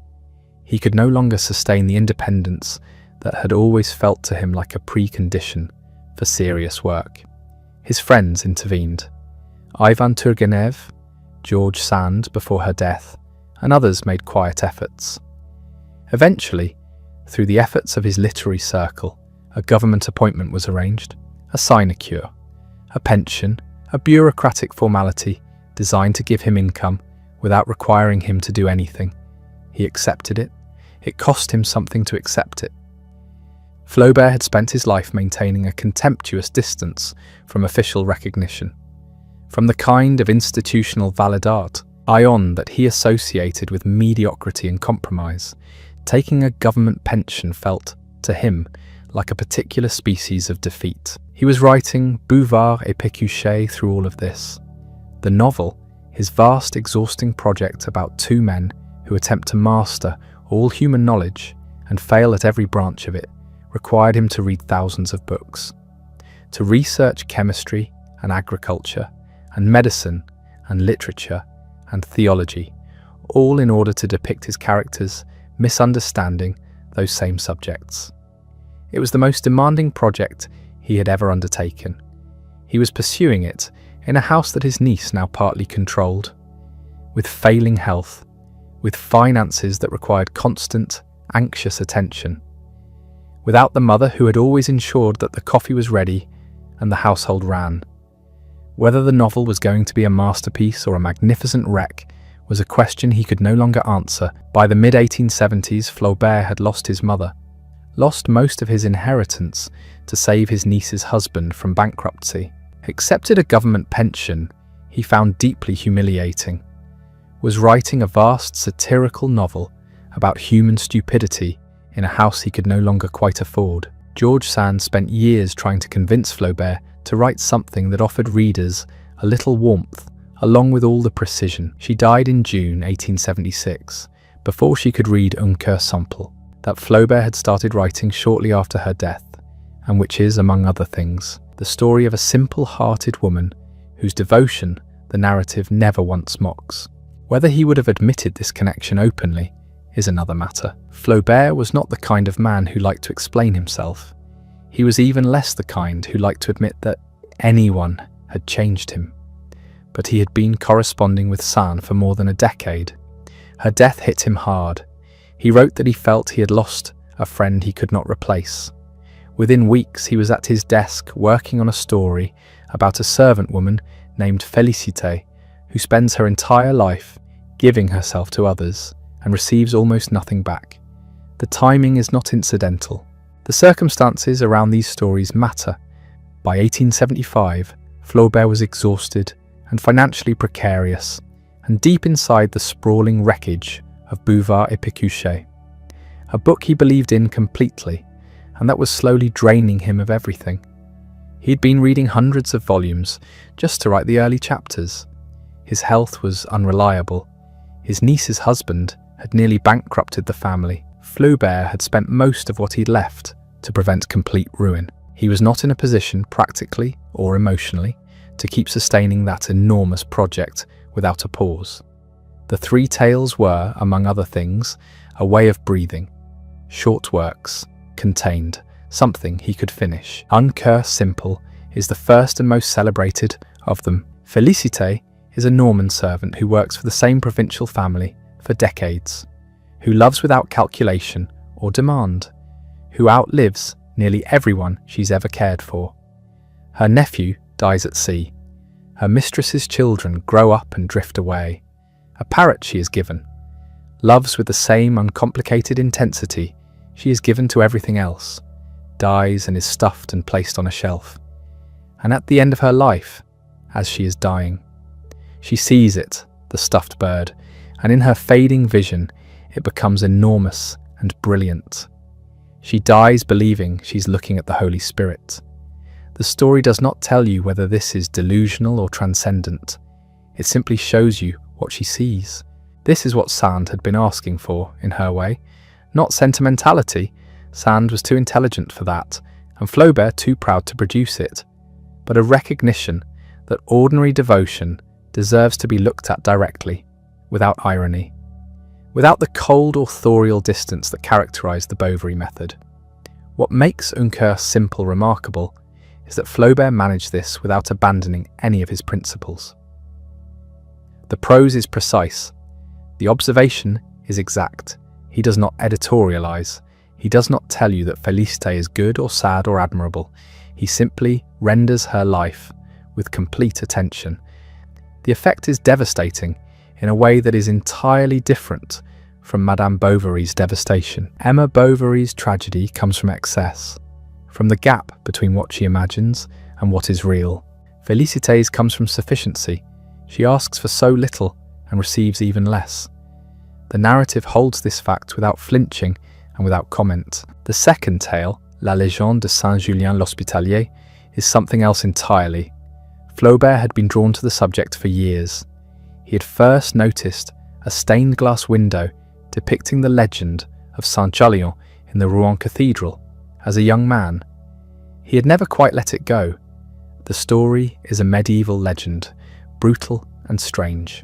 S1: He could no longer sustain the independence that had always felt to him like a precondition for serious work. His friends intervened. Ivan Turgenev, George Sand before her death, and others made quiet efforts. Eventually, through the efforts of his literary circle, a government appointment was arranged, a sinecure, a pension, a bureaucratic formality designed to give him income without requiring him to do anything. He accepted it. It cost him something to accept it. Flaubert had spent his life maintaining a contemptuous distance from official recognition, from the kind of institutional validate that he associated with mediocrity and compromise. Taking a government pension felt, to him, like a particular species of defeat. He was writing Bouvard et Pécuchet through all of this. The novel, his vast, exhausting project about two men who attempt to master all human knowledge and fail at every branch of it, required him to read thousands of books, to research chemistry and agriculture and medicine and literature and theology, all in order to depict his characters misunderstanding those same subjects. It was the most demanding project he had ever undertaken. He was pursuing it in a house that his niece now partly controlled, with failing health, with finances that required constant, anxious attention, without the mother who had always ensured that the coffee was ready and the household ran. Whether the novel was going to be a masterpiece or a magnificent wreck was a question he could no longer answer. By the mid-1870s, Flaubert had lost his mother, lost most of his inheritance to save his niece's husband from bankruptcy, accepted a government pension he found deeply humiliating, was writing a vast satirical novel about human stupidity in a house he could no longer quite afford. George Sand spent years trying to convince Flaubert to write something that offered readers a little warmth, along with all the precision. She died in June 1876, before she could read Un cœur simple, that Flaubert had started writing shortly after her death, and which is, among other things, the story of a simple-hearted woman whose devotion the narrative never once mocks. Whether he would have admitted this connection openly is another matter. Flaubert was not the kind of man who liked to explain himself. He was even less the kind who liked to admit that anyone had changed him. But he had been corresponding with Sand for more than a decade. Her death hit him hard. He wrote that he felt he had lost a friend he could not replace. Within weeks, he was at his desk working on a story about a servant woman named Félicité, who spends her entire life giving herself to others and receives almost nothing back. The timing is not incidental. The circumstances around these stories matter. By 1875, Flaubert was exhausted and financially precarious, and deep inside the sprawling wreckage of Bouvard et Pécuchet, a book he believed in completely, and that was slowly draining him of everything. He'd been reading hundreds of volumes just to write the early chapters. His health was unreliable. His niece's husband had nearly bankrupted the family. Flaubert had spent most of what he'd left to prevent complete ruin. He was not in a position, practically or emotionally, to keep sustaining that enormous project without a pause. The three tales were, among other things, a way of breathing, short works, contained, something he could finish. Un cœur simple is the first and most celebrated of them. Félicité is a Norman servant who works for the same provincial family for decades, who loves without calculation or demand, who outlives nearly everyone she's ever cared for. Her nephew dies at sea. Her mistress's children grow up and drift away. A parrot she is given, loves with the same uncomplicated intensity she is given to everything else, dies and is stuffed and placed on a shelf. And at the end of her life, as she is dying, she sees it, the stuffed bird, and in her fading vision, it becomes enormous and brilliant. She dies believing she's looking at the Holy Spirit. The story does not tell you whether this is delusional or transcendent. It simply shows you what she sees. This is what Sand had been asking for, in her way. Not sentimentality. Sand was too intelligent for that, and Flaubert too proud to produce it, but a recognition that ordinary devotion deserves to be looked at directly, without irony, without the cold authorial distance that characterized the Bovary method. What makes Un cœur simple remarkable is that Flaubert managed this without abandoning any of his principles. The prose is precise. The observation is exact. He does not editorialize. He does not tell you that Félicité is good or sad or admirable. He simply renders her life with complete attention. The effect is devastating in a way that is entirely different from Madame Bovary's devastation. Emma Bovary's tragedy comes from excess, from the gap between what she imagines and what is real. Félicité's comes from sufficiency. She asks for so little and receives even less. The narrative holds this fact without flinching and without comment. The second tale, La Légende de Saint-Julien l'Hospitalier, is something else entirely. Flaubert had been drawn to the subject for years. He had first noticed a stained glass window depicting the legend of Saint-Julien in the Rouen Cathedral as a young man. He had never quite let it go. The story is a medieval legend, brutal and strange.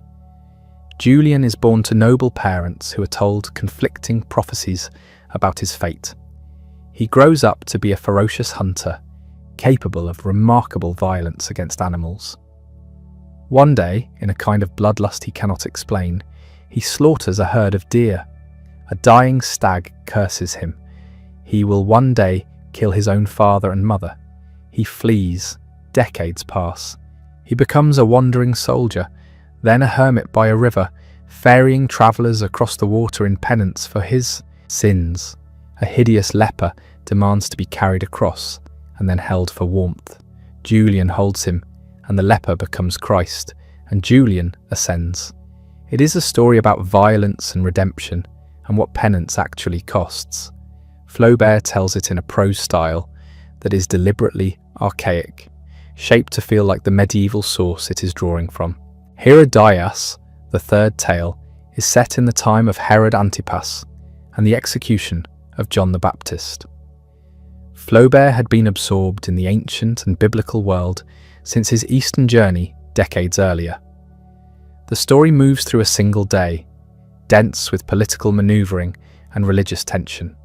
S1: Julien is born to noble parents who are told conflicting prophecies about his fate. He grows up to be a ferocious hunter, capable of remarkable violence against animals. One day, in a kind of bloodlust he cannot explain, he slaughters a herd of deer. A dying stag curses him. He will one day kill his own father and mother. He flees. Decades pass. He becomes a wandering soldier, then a hermit by a river, ferrying travellers across the water in penance for his sins. A hideous leper demands to be carried across and then held for warmth. Julian holds him, and the leper becomes Christ, and Julian ascends. It is a story about violence and redemption, and what penance actually costs. Flaubert tells it in a prose style that is deliberately archaic, shaped to feel like the medieval source it is drawing from. Herodias, the third tale, is set in the time of Herod Antipas and the execution of John the Baptist. Flaubert had been absorbed in the ancient and biblical world since his eastern journey decades earlier. The story moves through a single day, dense with political maneuvering and religious tension,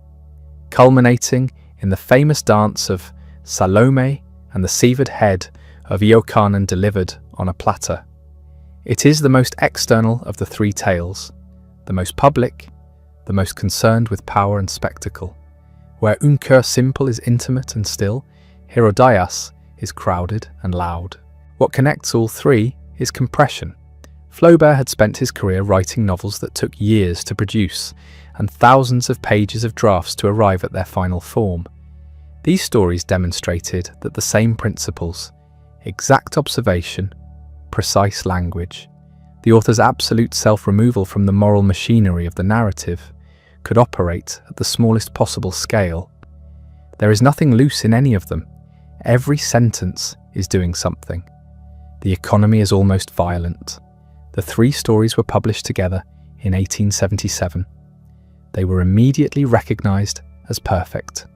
S1: culminating in the famous dance of Salome and the severed head of Iokanaan delivered on a platter. It is the most external of the three tales, the most public, the most concerned with power and spectacle. Where Un Cœur Simple is intimate and still, Herodias is crowded and loud. What connects all three is compression. Flaubert had spent his career writing novels that took years to produce, and thousands of pages of drafts to arrive at their final form. These stories demonstrated that the same principles, exact observation, precise language, the author's absolute self-removal from the moral machinery of the narrative, could operate at the smallest possible scale. There is nothing loose in any of them. Every sentence is doing something. The economy is almost violent. The three stories were published together in 1877. They were immediately recognized as perfect.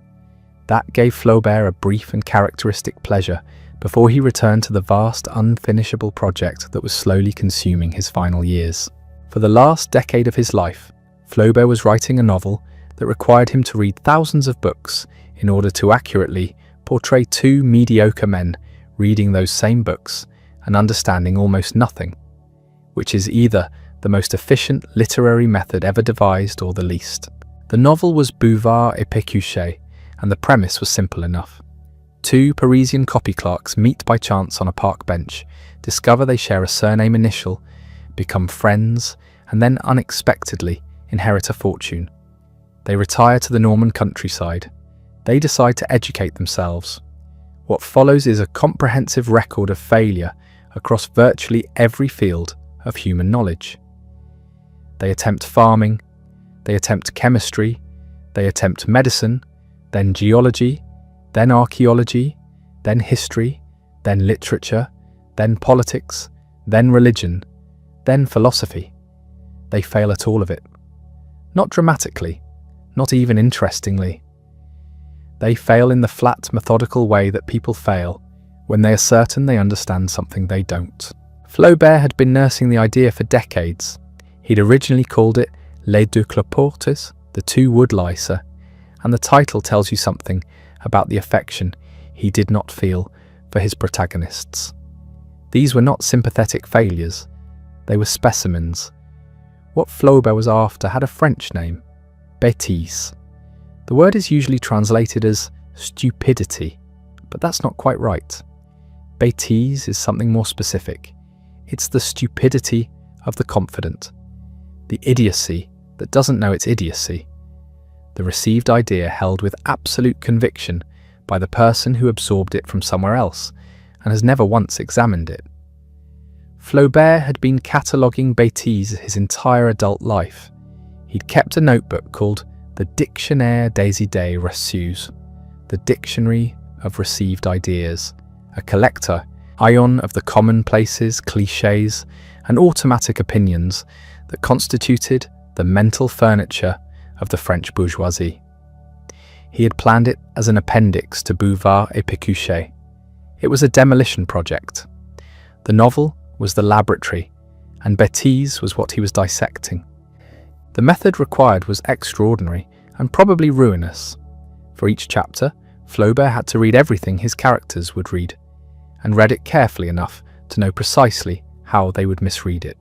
S1: That gave Flaubert a brief and characteristic pleasure before he returned to the vast, unfinishable project that was slowly consuming his final years. For the last decade of his life, Flaubert was writing a novel that required him to read thousands of books in order to accurately portray two mediocre men reading those same books and understanding almost nothing, which is either the most efficient literary method ever devised or the least. The novel was Bouvard et Pécuchet, and the premise was simple enough. Two Parisian copy clerks meet by chance on a park bench, discover they share a surname initial, become friends, and then unexpectedly inherit a fortune. They retire to the Norman countryside. They decide to educate themselves. What follows is a comprehensive record of failure across virtually every field of human knowledge. They attempt farming, they attempt chemistry, they attempt medicine, then geology, then archaeology, then history, then literature, then politics, then religion, then philosophy. They fail at all of it. Not dramatically, not even interestingly. They fail in the flat, methodical way that people fail when they are certain they understand something they don't. Flaubert had been nursing the idea for decades. He'd originally called it Les Deux Cloportes, the two woodlicer, and the title tells you something about the affection he did not feel for his protagonists. These were not sympathetic failures, they were specimens. What Flaubert was after had a French name, bêtise. The word is usually translated as stupidity, but that's not quite right. Bêtise is something more specific. It's the stupidity of the confident, the idiocy that doesn't know its idiocy, the received idea held with absolute conviction by the person who absorbed it from somewhere else and has never once examined it. Flaubert had been cataloguing bêtises his entire adult life. He'd kept a notebook called the Dictionnaire des idées reçues, the Dictionary of Received Ideas, a collector, ion of the commonplaces, clichés, and automatic opinions that constituted the mental furniture of the French bourgeoisie. He had planned it as an appendix to Bouvard et Pécuchet. It was a demolition project. The novel was the laboratory, and bêtise was what he was dissecting. The method required was extraordinary and probably ruinous. For each chapter, Flaubert had to read everything his characters would read, and read it carefully enough to know precisely how they would misread it.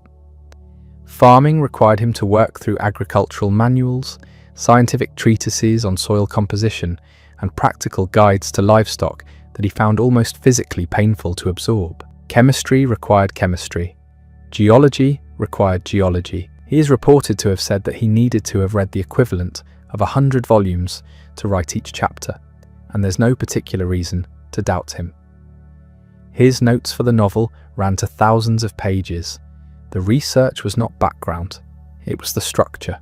S1: Farming required him to work through agricultural manuals, scientific treatises on soil composition, and practical guides to livestock that he found almost physically painful to absorb. Chemistry required chemistry. Geology required geology. He is reported to have said that he needed to have read the equivalent of 100 volumes to write each chapter, and there's no particular reason to doubt him. His notes for the novel ran to thousands of pages. The research was not background, it was the structure.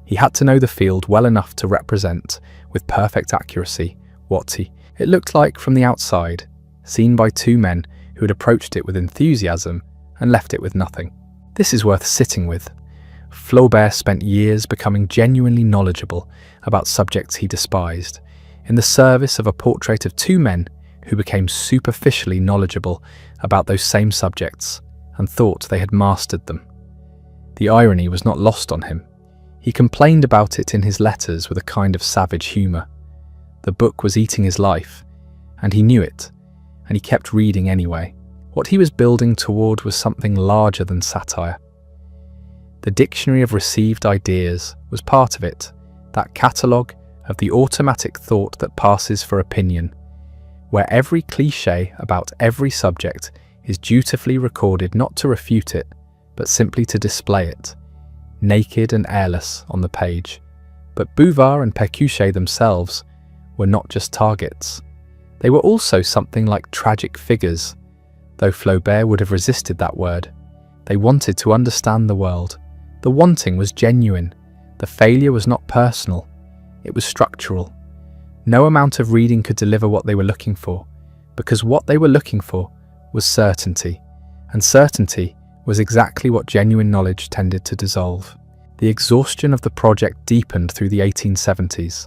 S1: He had to know the field well enough to represent, with perfect accuracy, what it looked like from the outside, seen by two men who had approached it with enthusiasm and left it with nothing. This is worth sitting with. Flaubert spent years becoming genuinely knowledgeable about subjects he despised, in the service of a portrait of two men who became superficially knowledgeable about those same subjects and thought they had mastered them. The irony was not lost on him. He complained about it in his letters with a kind of savage humour. The book was eating his life, and he knew it, and he kept reading anyway. What he was building toward was something larger than satire. The Dictionary of Received Ideas was part of it, that catalogue of the automatic thought that passes for opinion, where every cliché about every subject is dutifully recorded not to refute it, but simply to display it, naked and airless on the page. But Bouvard and Pécuchet themselves were not just targets. They were also something like tragic figures, though Flaubert would have resisted that word. They wanted to understand the world. The wanting was genuine. The failure was not personal. It was structural. No amount of reading could deliver what they were looking for, because what they were looking for was certainty, and certainty was exactly what genuine knowledge tended to dissolve. The exhaustion of the project deepened through the 1870s.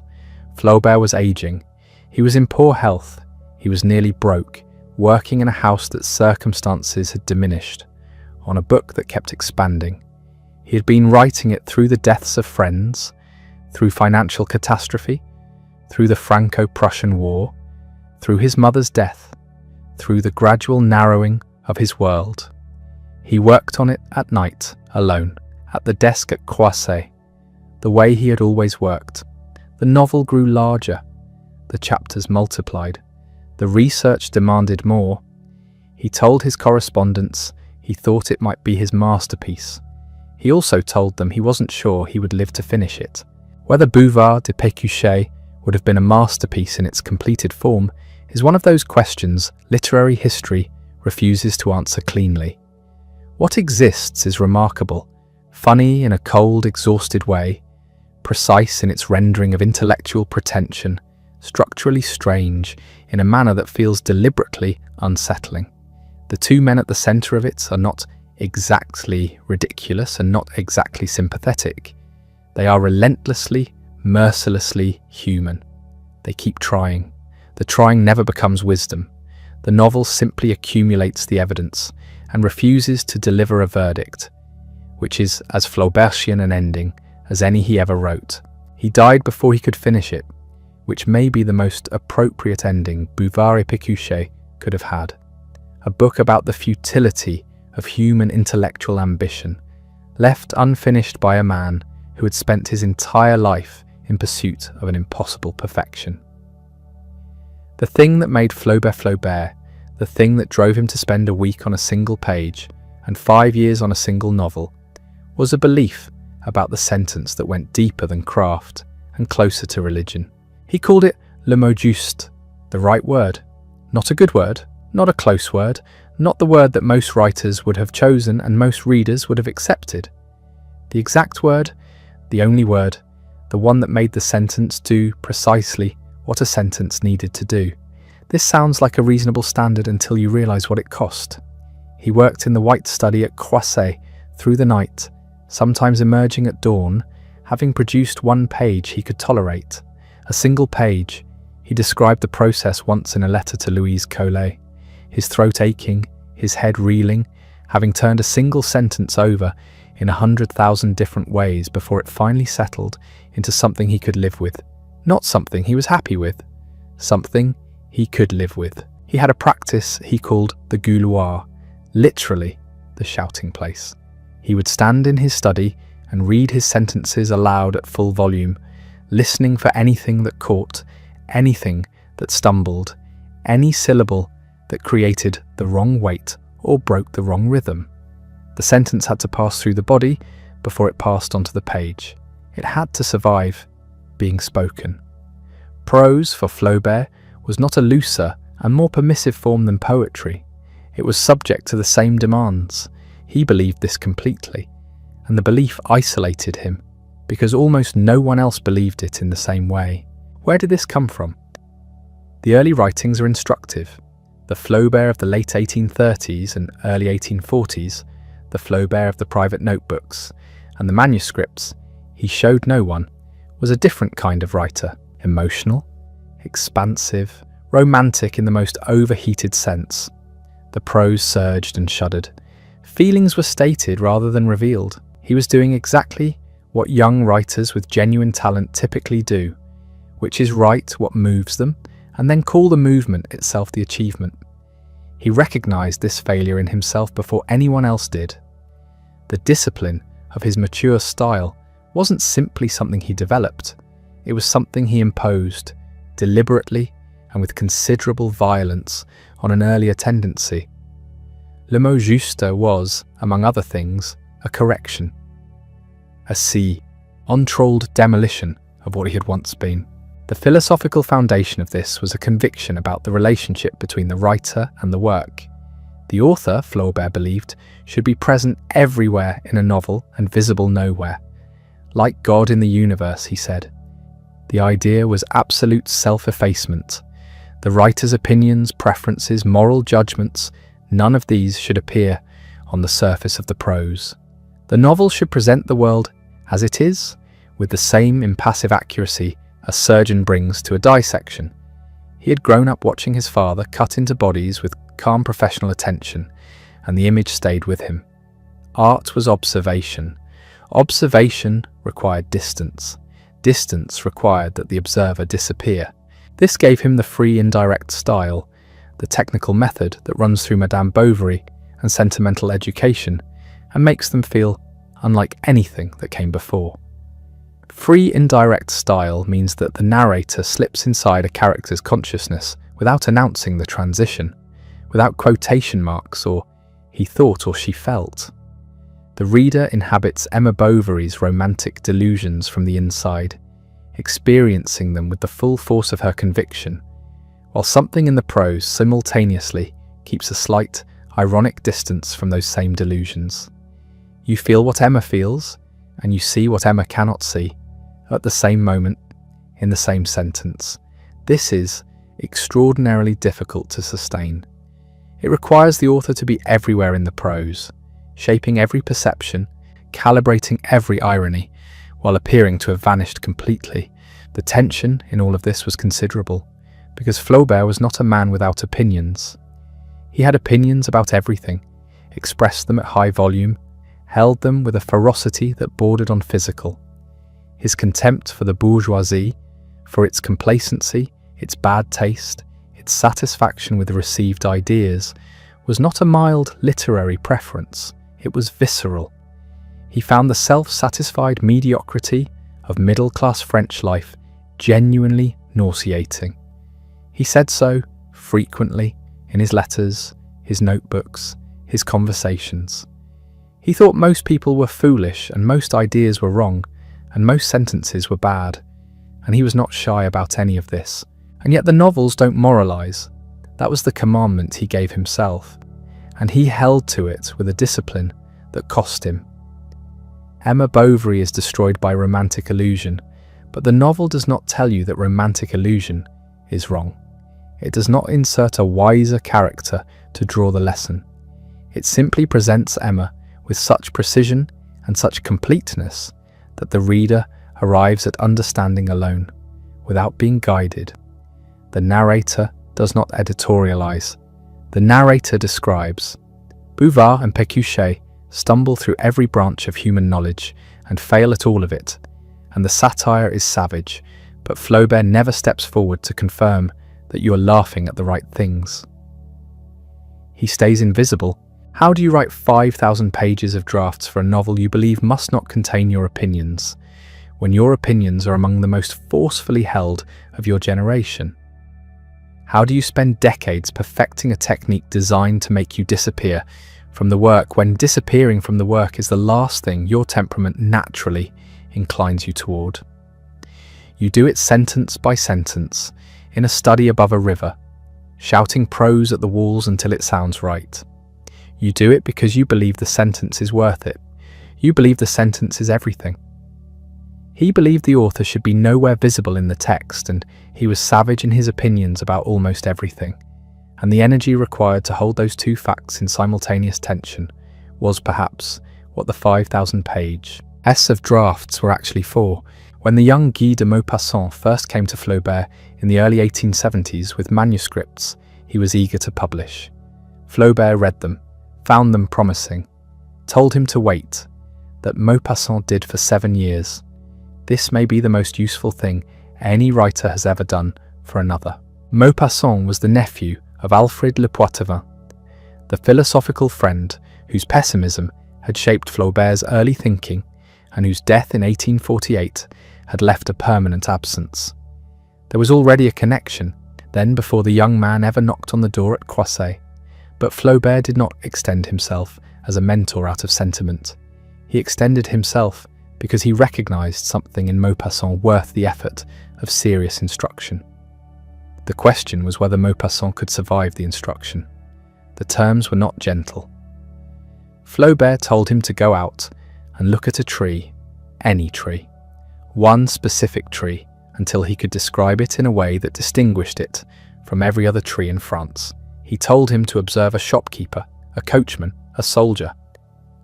S1: Flaubert was aging. He was in poor health. He was nearly broke, working in a house that circumstances had diminished, on a book that kept expanding. He had been writing it through the deaths of friends, through financial catastrophe, through the Franco-Prussian War, through his mother's death, through the gradual narrowing of his world. He worked on it at night, alone, at the desk at Croisset, the way he had always worked. The novel grew larger. The chapters multiplied. The research demanded more. He told his correspondents he thought it might be his masterpiece. He also told them he wasn't sure he would live to finish it. Whether Bouvard de Pécuchet would have been a masterpiece in its completed form is one of those questions literary history refuses to answer cleanly. What exists is remarkable, funny in a cold, exhausted way, precise in its rendering of intellectual pretension, structurally strange in a manner that feels deliberately unsettling. The two men at the centre of it are not exactly ridiculous and not exactly sympathetic. They are relentlessly, mercilessly human. They keep trying. The trying never becomes wisdom. The novel simply accumulates the evidence and refuses to deliver a verdict, which is as Flaubertian an ending as any he ever wrote. He died before he could finish it, which may be the most appropriate ending Bouvard et Pécuchet could have had. A book about the futility of human intellectual ambition, left unfinished by a man who had spent his entire life in pursuit of an impossible perfection. The thing that made Flaubert Flaubert, the thing that drove him to spend a week on a single page and 5 years on a single novel, was a belief about the sentence that went deeper than craft and closer to religion. He called it le mot juste, the right word, not a good word, not a close word, not the word that most writers would have chosen and most readers would have accepted. The exact word, the only word, the one that made the sentence do precisely what a sentence needed to do. This sounds like a reasonable standard until you realise what it cost. He worked in the white study at Croisset through the night, sometimes emerging at dawn, having produced one page he could tolerate. A single page. He described the process once in a letter to Louise Collet. His throat aching, his head reeling, having turned a single sentence over in 100,000 different ways before it finally settled into something he could live with. Not something he was happy with. something he could live with. He had a practice he called the gueuloir, literally the shouting place. He would stand in his study and read his sentences aloud at full volume, listening for anything that caught, anything that stumbled, any syllable that created the wrong weight or broke the wrong rhythm. The sentence had to pass through the body before it passed onto the page. It had to survive being spoken. Prose, for Flaubert, was not a looser and more permissive form than poetry. It was subject to the same demands. He believed this completely, and the belief isolated him, because almost no one else believed it in the same way. Where did this come from? The early writings are instructive. The Flaubert of the late 1830s and early 1840s, the Flaubert of the private notebooks, and the manuscripts he showed no one, was a different kind of writer, emotional, expansive, romantic in the most overheated sense. The prose surged and shuddered. Feelings were stated rather than revealed. He was doing exactly what young writers with genuine talent typically do, which is write what moves them and then call the movement itself the achievement. He recognized this failure in himself before anyone else did. The discipline of his mature style wasn't simply something he developed. It was something he imposed, deliberately and with considerable violence, on an earlier tendency. Le mot juste was, among other things, a correction. A untold demolition of what he had once been. The philosophical foundation of this was a conviction about the relationship between the writer and the work. The author, Flaubert believed, should be present everywhere in a novel and visible nowhere. Like God in the universe, he said. The idea was absolute self-effacement. The writer's opinions, preferences, moral judgments, none of these should appear on the surface of the prose. The novel should present the world as it is, with the same impassive accuracy a surgeon brings to a dissection. He had grown up watching his father cut into bodies with calm professional attention, and the image stayed with him. Art was observation. Observation required distance. Distance required that the observer disappear. This gave him the free indirect style, the technical method that runs through Madame Bovary and sentimental education and makes them feel unlike anything that came before. Free indirect style means that the narrator slips inside a character's consciousness without announcing the transition, without quotation marks or he thought or she felt. The reader inhabits Emma Bovary's romantic delusions from the inside, experiencing them with the full force of her conviction, while something in the prose simultaneously keeps a slight, ironic distance from those same delusions. You feel what Emma feels, and you see what Emma cannot see, at the same moment, in the same sentence. This is extraordinarily difficult to sustain. It requires the author to be everywhere in the prose, shaping every perception, calibrating every irony, while appearing to have vanished completely. The tension in all of this was considerable, because Flaubert was not a man without opinions. He had opinions about everything, expressed them at high volume, held them with a ferocity that bordered on physical. His contempt for the bourgeoisie, for its complacency, its bad taste, its satisfaction with received ideas, was not a mild literary preference, it was visceral. He found the self-satisfied mediocrity of middle-class French life genuinely nauseating. He said so frequently in his letters, his notebooks, his conversations. He thought most people were foolish and most ideas were wrong and most sentences were bad, and he was not shy about any of this. And yet the novels don't moralize. That was the commandment he gave himself, and he held to it with a discipline that cost him. Emma Bovary is destroyed by romantic illusion, but the novel does not tell you that romantic illusion is wrong. It does not insert a wiser character to draw the lesson. It simply presents Emma with such precision and such completeness that the reader arrives at understanding alone, without being guided. The narrator does not editorialize. The narrator describes. Bouvard and Pécuchet stumble through every branch of human knowledge and fail at all of it, and the satire is savage, but Flaubert never steps forward to confirm that you are laughing at the right things. He stays invisible. How do you write 5,000 pages of drafts for a novel you believe must not contain your opinions, when your opinions are among the most forcefully held of your generation? How do you spend decades perfecting a technique designed to make you disappear from the work when disappearing from the work is the last thing your temperament naturally inclines you toward? You do it sentence by sentence, in a study above a river, shouting prose at the walls until it sounds right. You do it because you believe the sentence is worth it. You believe the sentence is everything. He believed the author should be nowhere visible in the text, and he was savage in his opinions about almost everything. And the energy required to hold those two facts in simultaneous tension was perhaps what the 5,000-page of drafts were actually for. When the young Guy de Maupassant first came to Flaubert in the early 1870s with manuscripts he was eager to publish, Flaubert read them, found them promising, told him to wait, that Maupassant did for 7 years. This may be the most useful thing any writer has ever done for another. Maupassant was the nephew of Alfred Le Poitevin, the philosophical friend whose pessimism had shaped Flaubert's early thinking and whose death in 1848 had left a permanent absence. There was already a connection, then, before the young man ever knocked on the door at Croisset. But Flaubert did not extend himself as a mentor out of sentiment. He extended himself because he recognized something in Maupassant worth the effort of serious instruction. The question was whether Maupassant could survive the instruction. The terms were not gentle. Flaubert told him to go out and look at a tree, any tree, one specific tree, until he could describe it in a way that distinguished it from every other tree in France. He told him to observe a shopkeeper, a coachman, a soldier,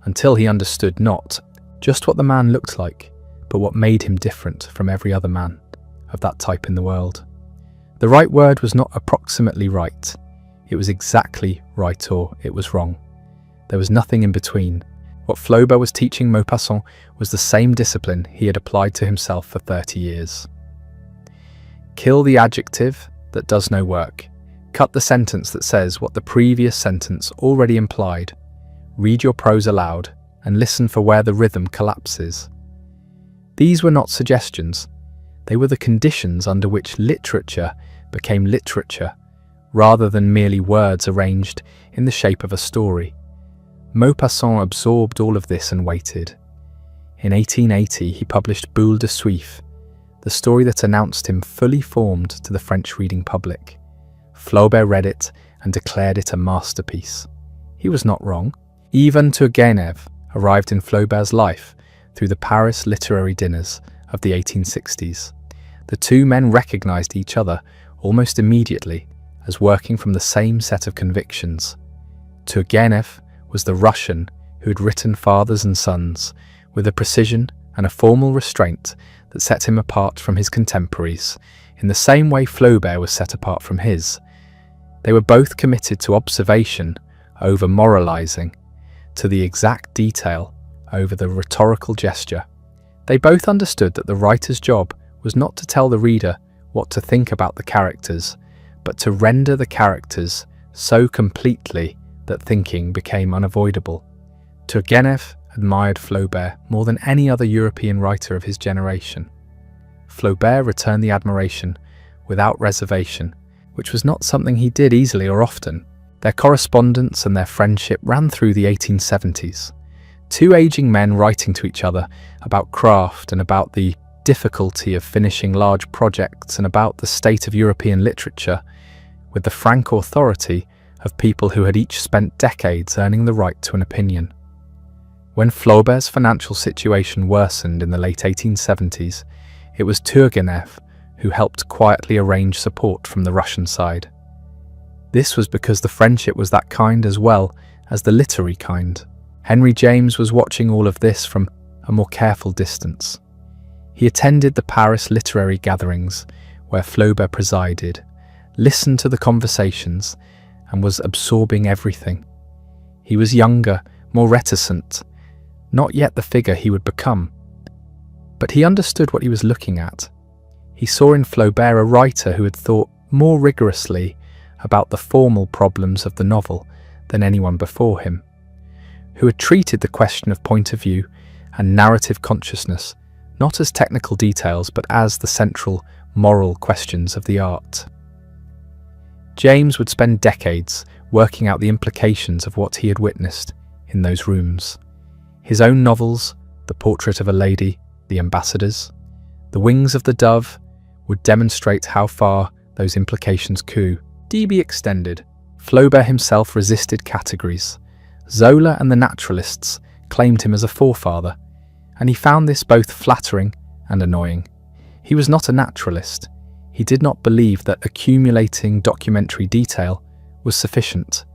S1: until he understood not just what the man looked like, but what made him different from every other man of that type in the world. The right word was not approximately right. It was exactly right, or it was wrong. There was nothing in between. What Flaubert was teaching Maupassant was the same discipline he had applied to himself for 30 years. Kill the adjective that does no work. Cut the sentence that says what the previous sentence already implied. Read your prose aloud and listen for where the rhythm collapses. These were not suggestions. They were the conditions under which literature became literature, rather than merely words arranged in the shape of a story. Maupassant absorbed all of this and waited. In 1880, he published Boule de Suif, the story that announced him fully formed to the French reading public. Flaubert read it and declared it a masterpiece. He was not wrong. Even Turgenev arrived in Flaubert's life through the Paris literary dinners of the 1860s. The two men recognized each other almost immediately as working from the same set of convictions. Turgenev was the Russian who had written Fathers and Sons with a precision and a formal restraint that set him apart from his contemporaries, in the same way Flaubert was set apart from his. They were both committed to observation over moralizing, to the exact detail over the rhetorical gesture. They both understood that the writer's job was not to tell the reader what to think about the characters, but to render the characters so completely that thinking became unavoidable. Turgenev admired Flaubert more than any other European writer of his generation. Flaubert returned the admiration without reservation, which was not something he did easily or often. Their correspondence and their friendship ran through the 1870s. Two aging men writing to each other about craft and about the difficulty of finishing large projects and about the state of European literature, with the frank authority of people who had each spent decades earning the right to an opinion. When Flaubert's financial situation worsened in the late 1870s, it was Turgenev who helped quietly arrange support from the Russian side. This was because the friendship was that kind as well as the literary kind. Henry James was watching all of this from a more careful distance. He attended the Paris literary gatherings where Flaubert presided, listened to the conversations, and was absorbing everything. He was younger, more reticent, not yet the figure he would become. But he understood what he was looking at. He saw in Flaubert a writer who had thought more rigorously about the formal problems of the novel than anyone before him, who had treated the question of point of view and narrative consciousness not as technical details but as the central moral questions of the art. James would spend decades working out the implications of what he had witnessed in those rooms. His own novels, The Portrait of a Lady, The Ambassadors, The Wings of the Dove, would demonstrate how far those implications could be extended. Flaubert himself resisted categories. Zola and the naturalists claimed him as a forefather, and he found this both flattering and annoying. He was not a naturalist. He did not believe that accumulating documentary detail was sufficient.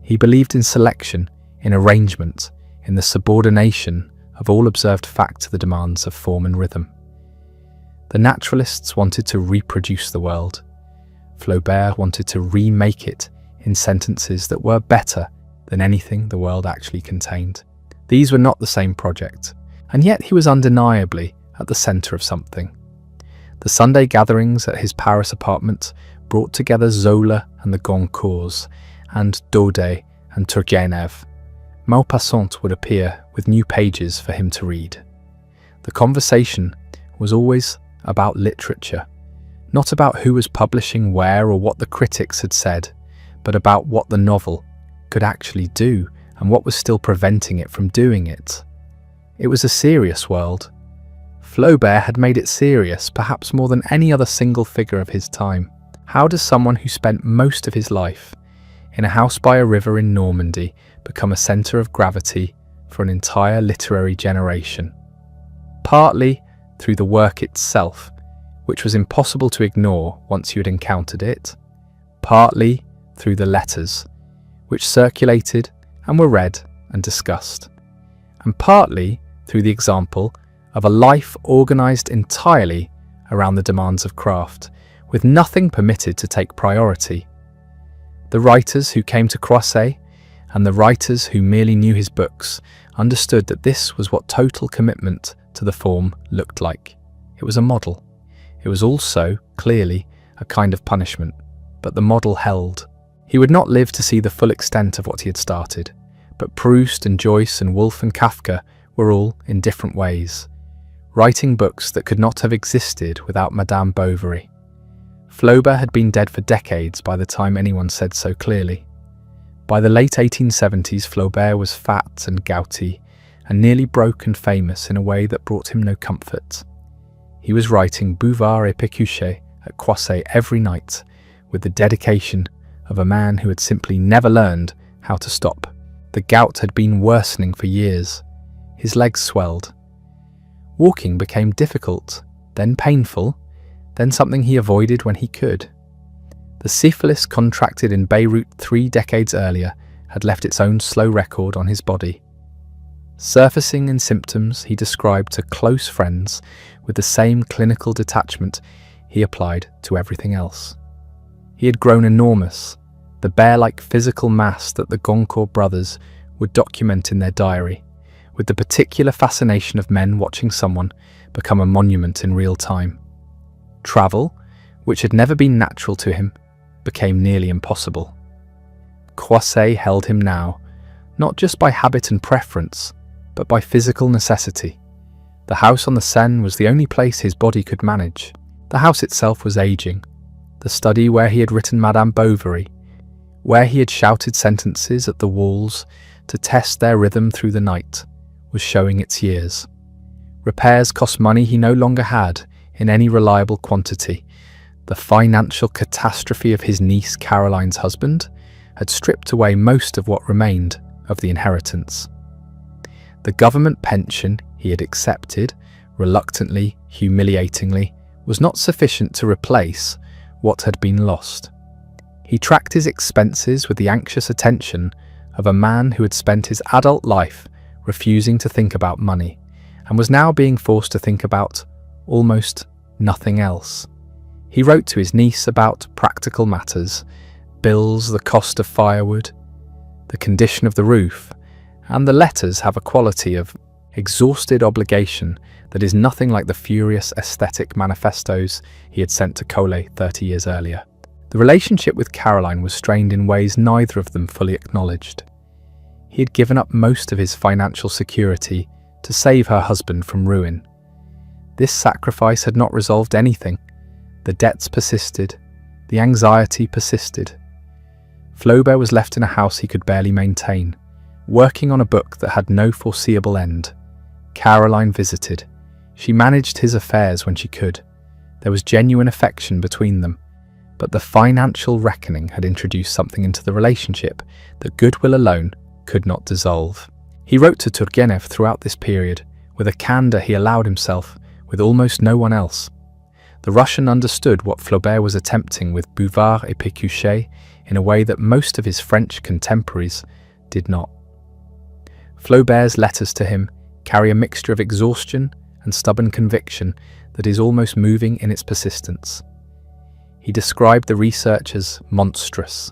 S1: He believed in selection, in arrangement, in the subordination of all observed fact to the demands of form and rhythm. The naturalists wanted to reproduce the world. Flaubert wanted to remake it in sentences that were better than anything the world actually contained. These were not the same project, and yet he was undeniably at the centre of something. The Sunday gatherings at his Paris apartment brought together Zola and the Goncourts, and Daudet and Turgenev. Maupassant would appear with new pages for him to read. The conversation was always about literature, not about who was publishing where or what the critics had said, but about what the novel could actually do and what was still preventing it from doing it. It was a serious world. Flaubert had made it serious perhaps more than any other single figure of his time. How does someone who spent most of his life in a house by a river in Normandy become a centre of gravity for an entire literary generation? Partly through the work itself, which was impossible to ignore once you had encountered it, partly through the letters, which circulated and were read and discussed, and partly through the example of a life organised entirely around the demands of craft, with nothing permitted to take priority. The writers who came to Croisset and the writers who merely knew his books understood that this was what total commitment to the form looked like. It was a model. It was also, clearly, a kind of punishment, but the model held. He would not live to see the full extent of what he had started, but Proust and Joyce and Woolf and Kafka were all, in different ways, writing books that could not have existed without Madame Bovary. Flaubert had been dead for decades by the time anyone said so clearly. By the late 1870s, Flaubert was fat and gouty, and nearly broke and famous in a way that brought him no comfort. He was writing Bouvard et Pécuchet at Croisset every night, with the dedication of a man who had simply never learned how to stop. The gout had been worsening for years. His legs swelled. Walking became difficult, then painful, then something he avoided when he could. The syphilis contracted in Beirut 3 decades earlier had left its own slow record on his body. Surfacing in symptoms he described to close friends with the same clinical detachment he applied to everything else. He had grown enormous, the bear-like physical mass that the Goncourt brothers would document in their diary, with the particular fascination of men watching someone become a monument in real time. Travel, which had never been natural to him, became nearly impossible. Croisset held him now, not just by habit and preference, but by physical necessity. The house on the Seine was the only place his body could manage. The house itself was aging. The study where he had written Madame Bovary, where he had shouted sentences at the walls to test their rhythm through the night, was showing its years. Repairs cost money he no longer had in any reliable quantity. The financial catastrophe of his niece Caroline's husband had stripped away most of what remained of the inheritance. The government pension he had accepted, reluctantly, humiliatingly, was not sufficient to replace what had been lost. He tracked his expenses with the anxious attention of a man who had spent his adult life refusing to think about money, and was now being forced to think about almost nothing else. He wrote to his niece about practical matters, bills, the cost of firewood, the condition of the roof, and the letters have a quality of exhausted obligation that is nothing like the furious aesthetic manifestos he had sent to Cole 30 years earlier. The relationship with Caroline was strained in ways neither of them fully acknowledged. He had given up most of his financial security to save her husband from ruin. This sacrifice had not resolved anything. The debts persisted. The anxiety persisted. Flaubert was left in a house he could barely maintain, working on a book that had no foreseeable end. Caroline visited. She managed his affairs when she could. There was genuine affection between them, but the financial reckoning had introduced something into the relationship that goodwill alone could not dissolve. He wrote to Turgenev throughout this period, with a candour he allowed himself, with almost no one else. The Russian understood what Flaubert was attempting with Bouvard et Pécuchet in a way that most of his French contemporaries did not. Flaubert's letters to him carry a mixture of exhaustion and stubborn conviction that is almost moving in its persistence. He described the research as monstrous,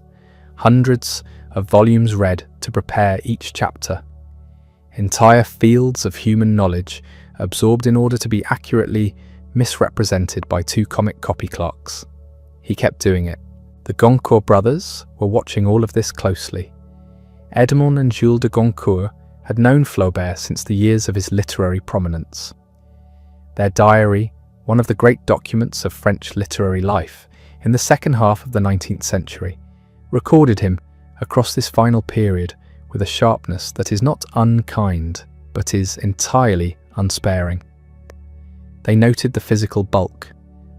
S1: hundreds of volumes read to prepare each chapter, entire fields of human knowledge absorbed in order to be accurately misrepresented by two comic copy clerks. He kept doing it. The Goncourt brothers were watching all of this closely. Edmond and Jules de Goncourt had known Flaubert since the years of his literary prominence. Their diary, one of the great documents of French literary life in the second half of the 19th century, recorded him across this final period with a sharpness that is not unkind, but is entirely unsparing. They noted the physical bulk,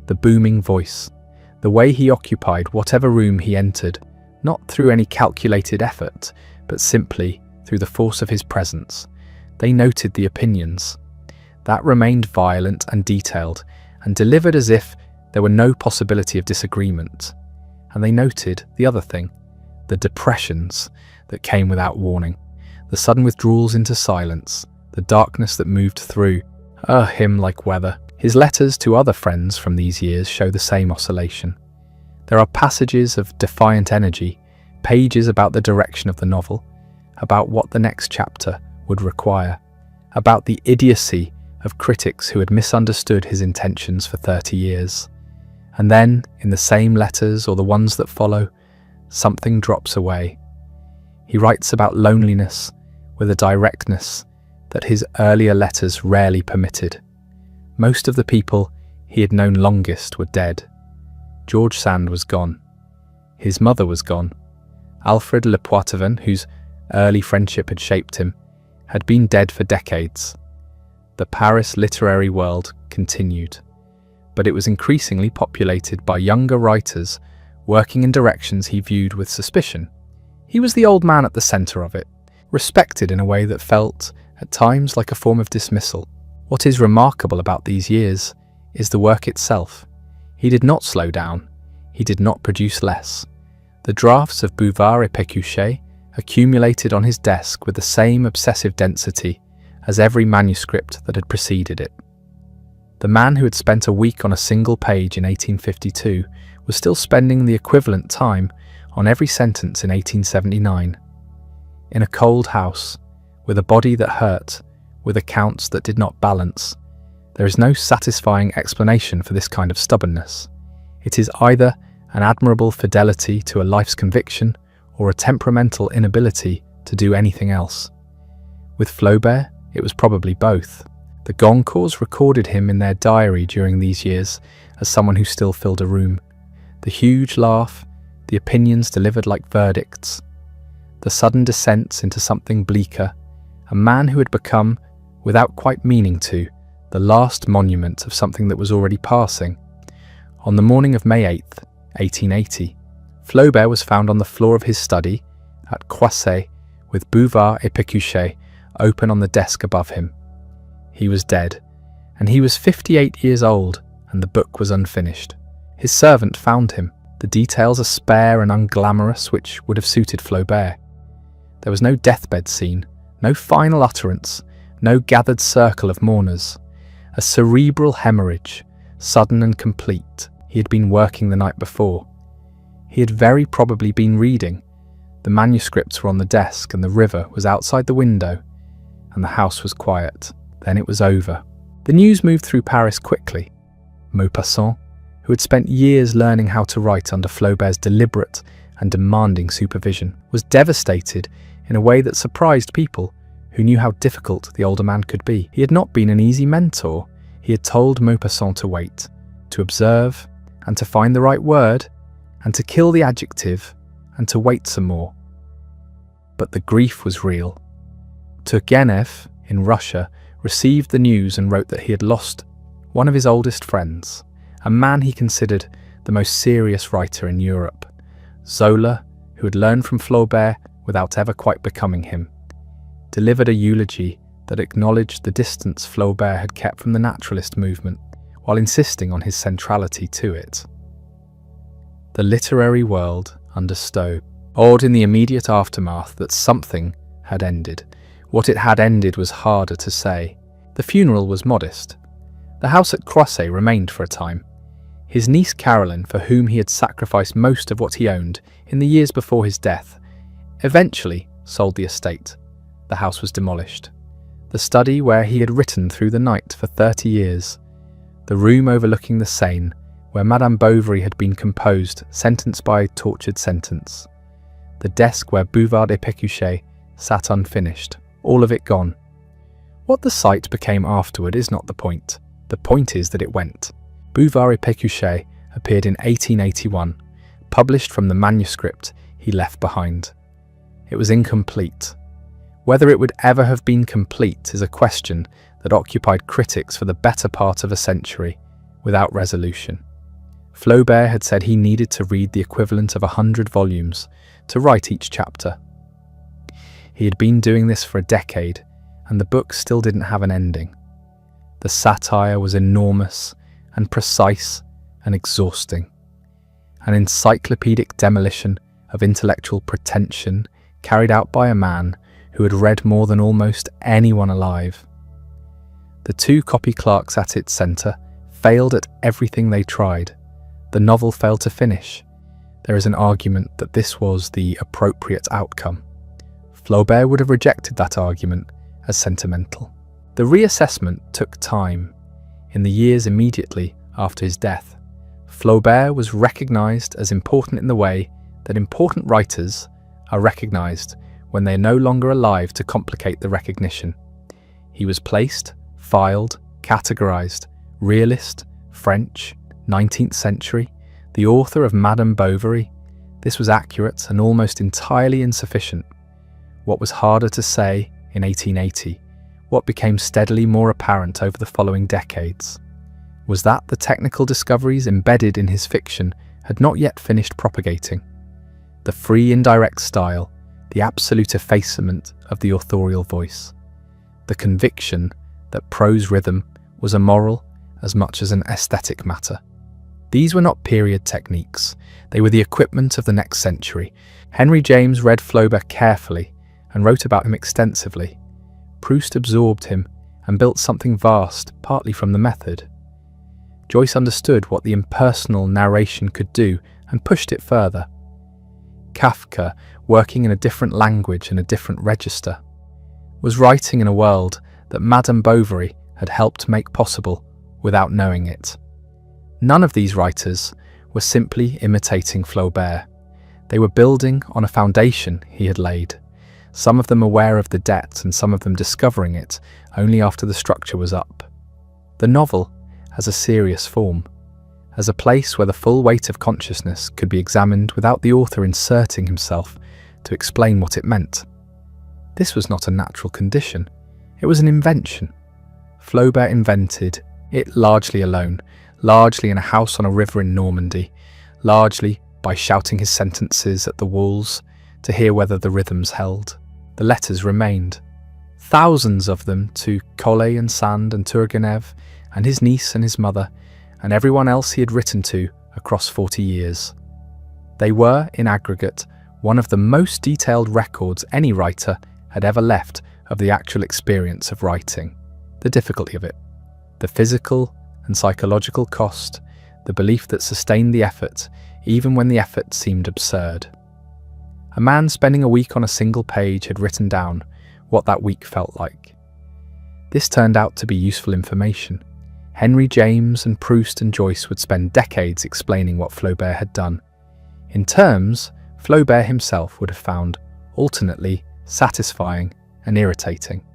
S1: the booming voice, the way he occupied whatever room he entered, not through any calculated effort, but simply through the force of his presence. They noted the opinions. That remained violent and detailed, and delivered as if there were no possibility of disagreement. And they noted the other thing, the depressions that came without warning, the sudden withdrawals into silence, the darkness that moved through him like weather. His letters to other friends from these years show the same oscillation. There are passages of defiant energy, pages about the direction of the novel, about what the next chapter would require, about the idiocy of critics who had misunderstood his intentions for 30 years. And then, in the same letters or the ones that follow, something drops away. He writes about loneliness with a directness that his earlier letters rarely permitted. Most of the people he had known longest were dead. George Sand was gone. His mother was gone. Alfred Le Poitevin, whose early friendship had shaped him, had been dead for decades. The Paris literary world continued, but it was increasingly populated by younger writers working in directions he viewed with suspicion. He was the old man at the centre of it, respected in a way that felt, at times, like a form of dismissal. What is remarkable about these years is the work itself. He did not slow down. He did not produce less. The drafts of Bouvard et Pécuchet accumulated on his desk with the same obsessive density as every manuscript that had preceded it. The man who had spent a week on a single page in 1852 was still spending the equivalent time on every sentence in 1879. In a cold house, with a body that hurt, with accounts that did not balance, there is no satisfying explanation for this kind of stubbornness. It is either an admirable fidelity to a life's conviction or a temperamental inability to do anything else. With Flaubert, it was probably both. The Goncourts recorded him in their diary during these years as someone who still filled a room. The huge laugh, the opinions delivered like verdicts, the sudden descents into something bleaker, a man who had become, without quite meaning to, the last monument of something that was already passing. On the morning of May 8th, 1880, Flaubert was found on the floor of his study at Croisset with Bouvard et Pécuchet open on the desk above him. He was dead, and he was 58 years old, and the book was unfinished. His servant found him. The details are spare and unglamorous, which would have suited Flaubert. There was no deathbed scene, no final utterance, no gathered circle of mourners. A cerebral hemorrhage, sudden and complete. He had been working the night before. He had very probably been reading. The manuscripts were on the desk, and the river was outside the window, and the house was quiet. Then it was over. The news moved through Paris quickly. Maupassant, who had spent years learning how to write under Flaubert's deliberate and demanding supervision, was devastated in a way that surprised people who knew how difficult the older man could be. He had not been an easy mentor. He had told Maupassant to wait, to observe, and to find the right word, and to kill the adjective, and to wait some more. But the grief was real. Turgenev, in Russia, received the news and wrote that he had lost one of his oldest friends, a man he considered the most serious writer in Europe. Zola, who had learned from Flaubert without ever quite becoming him, delivered a eulogy that acknowledged the distance Flaubert had kept from the naturalist movement, while insisting on his centrality to it. The literary world understood, awed in the immediate aftermath, that something had ended. What it had ended was harder to say. The funeral was modest. The house at Croisset remained for a time. His niece Caroline, for whom he had sacrificed most of what he owned in the years before his death, eventually sold the estate. The house was demolished. The study where he had written through the night for 30 years. The room overlooking the Seine, where Madame Bovary had been composed sentence by tortured sentence. The desk where Bouvard et Pécuchet sat unfinished. All of it gone. What the site became afterward is not the point. The point is that it went. Bouvard et Pécuchet appeared in 1881, published from the manuscript he left behind. It was incomplete. Whether it would ever have been complete is a question that occupied critics for the better part of a century, without resolution. Flaubert had said he needed to read the equivalent of 100 volumes to write each chapter. He had been doing this for a decade, and the book still didn't have an ending. The satire was enormous and precise and exhausting. An encyclopedic demolition of intellectual pretension carried out by a man who had read more than almost anyone alive. The two copy clerks at its centre failed at everything they tried. The novel failed to finish. There is an argument that this was the appropriate outcome. Flaubert would have rejected that argument as sentimental. The reassessment took time. In the years immediately after his death, Flaubert was recognised as important in the way that important writers are recognised when they are no longer alive to complicate the recognition. He was placed, filed, categorised, realist, French, 19th century, the author of Madame Bovary. This was accurate and almost entirely insufficient. What was harder to say in 1880, what became steadily more apparent over the following decades, was that the technical discoveries embedded in his fiction had not yet finished propagating. The free indirect style, the absolute effacement of the authorial voice, the conviction that prose rhythm was a moral as much as an aesthetic matter. These were not period techniques, they were the equipment of the next century. Henry James read Flaubert carefully and wrote about him extensively. Proust absorbed him and built something vast, partly from the method. Joyce understood what the impersonal narration could do and pushed it further. Kafka, working in a different language and a different register, was writing in a world that Madame Bovary had helped make possible without knowing it. None of these writers were simply imitating Flaubert. They were building on a foundation he had laid, some of them aware of the debt and some of them discovering it only after the structure was up. The novel as a serious form, as a place where the full weight of consciousness could be examined without the author inserting himself to explain what it meant. This was not a natural condition, it was an invention. Flaubert invented it largely alone, largely in a house on a river in Normandy, largely by shouting his sentences at the walls to hear whether the rhythms held. The letters remained, thousands of them, to Collet and Sand and Turgenev and his niece and his mother and everyone else he had written to across 40 years. They were, in aggregate, one of the most detailed records any writer had ever left of the actual experience of writing, the difficulty of it, the physical and psychological cost, the belief that sustained the effort, even when the effort seemed absurd. A man spending a week on a single page had written down what that week felt like. This turned out to be useful information. Henry James and Proust and Joyce would spend decades explaining what Flaubert had done, in terms Flaubert himself would have found alternately satisfying and irritating.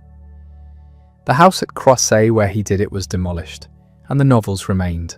S1: The house at Croisset where he did it was demolished, and the novels remained,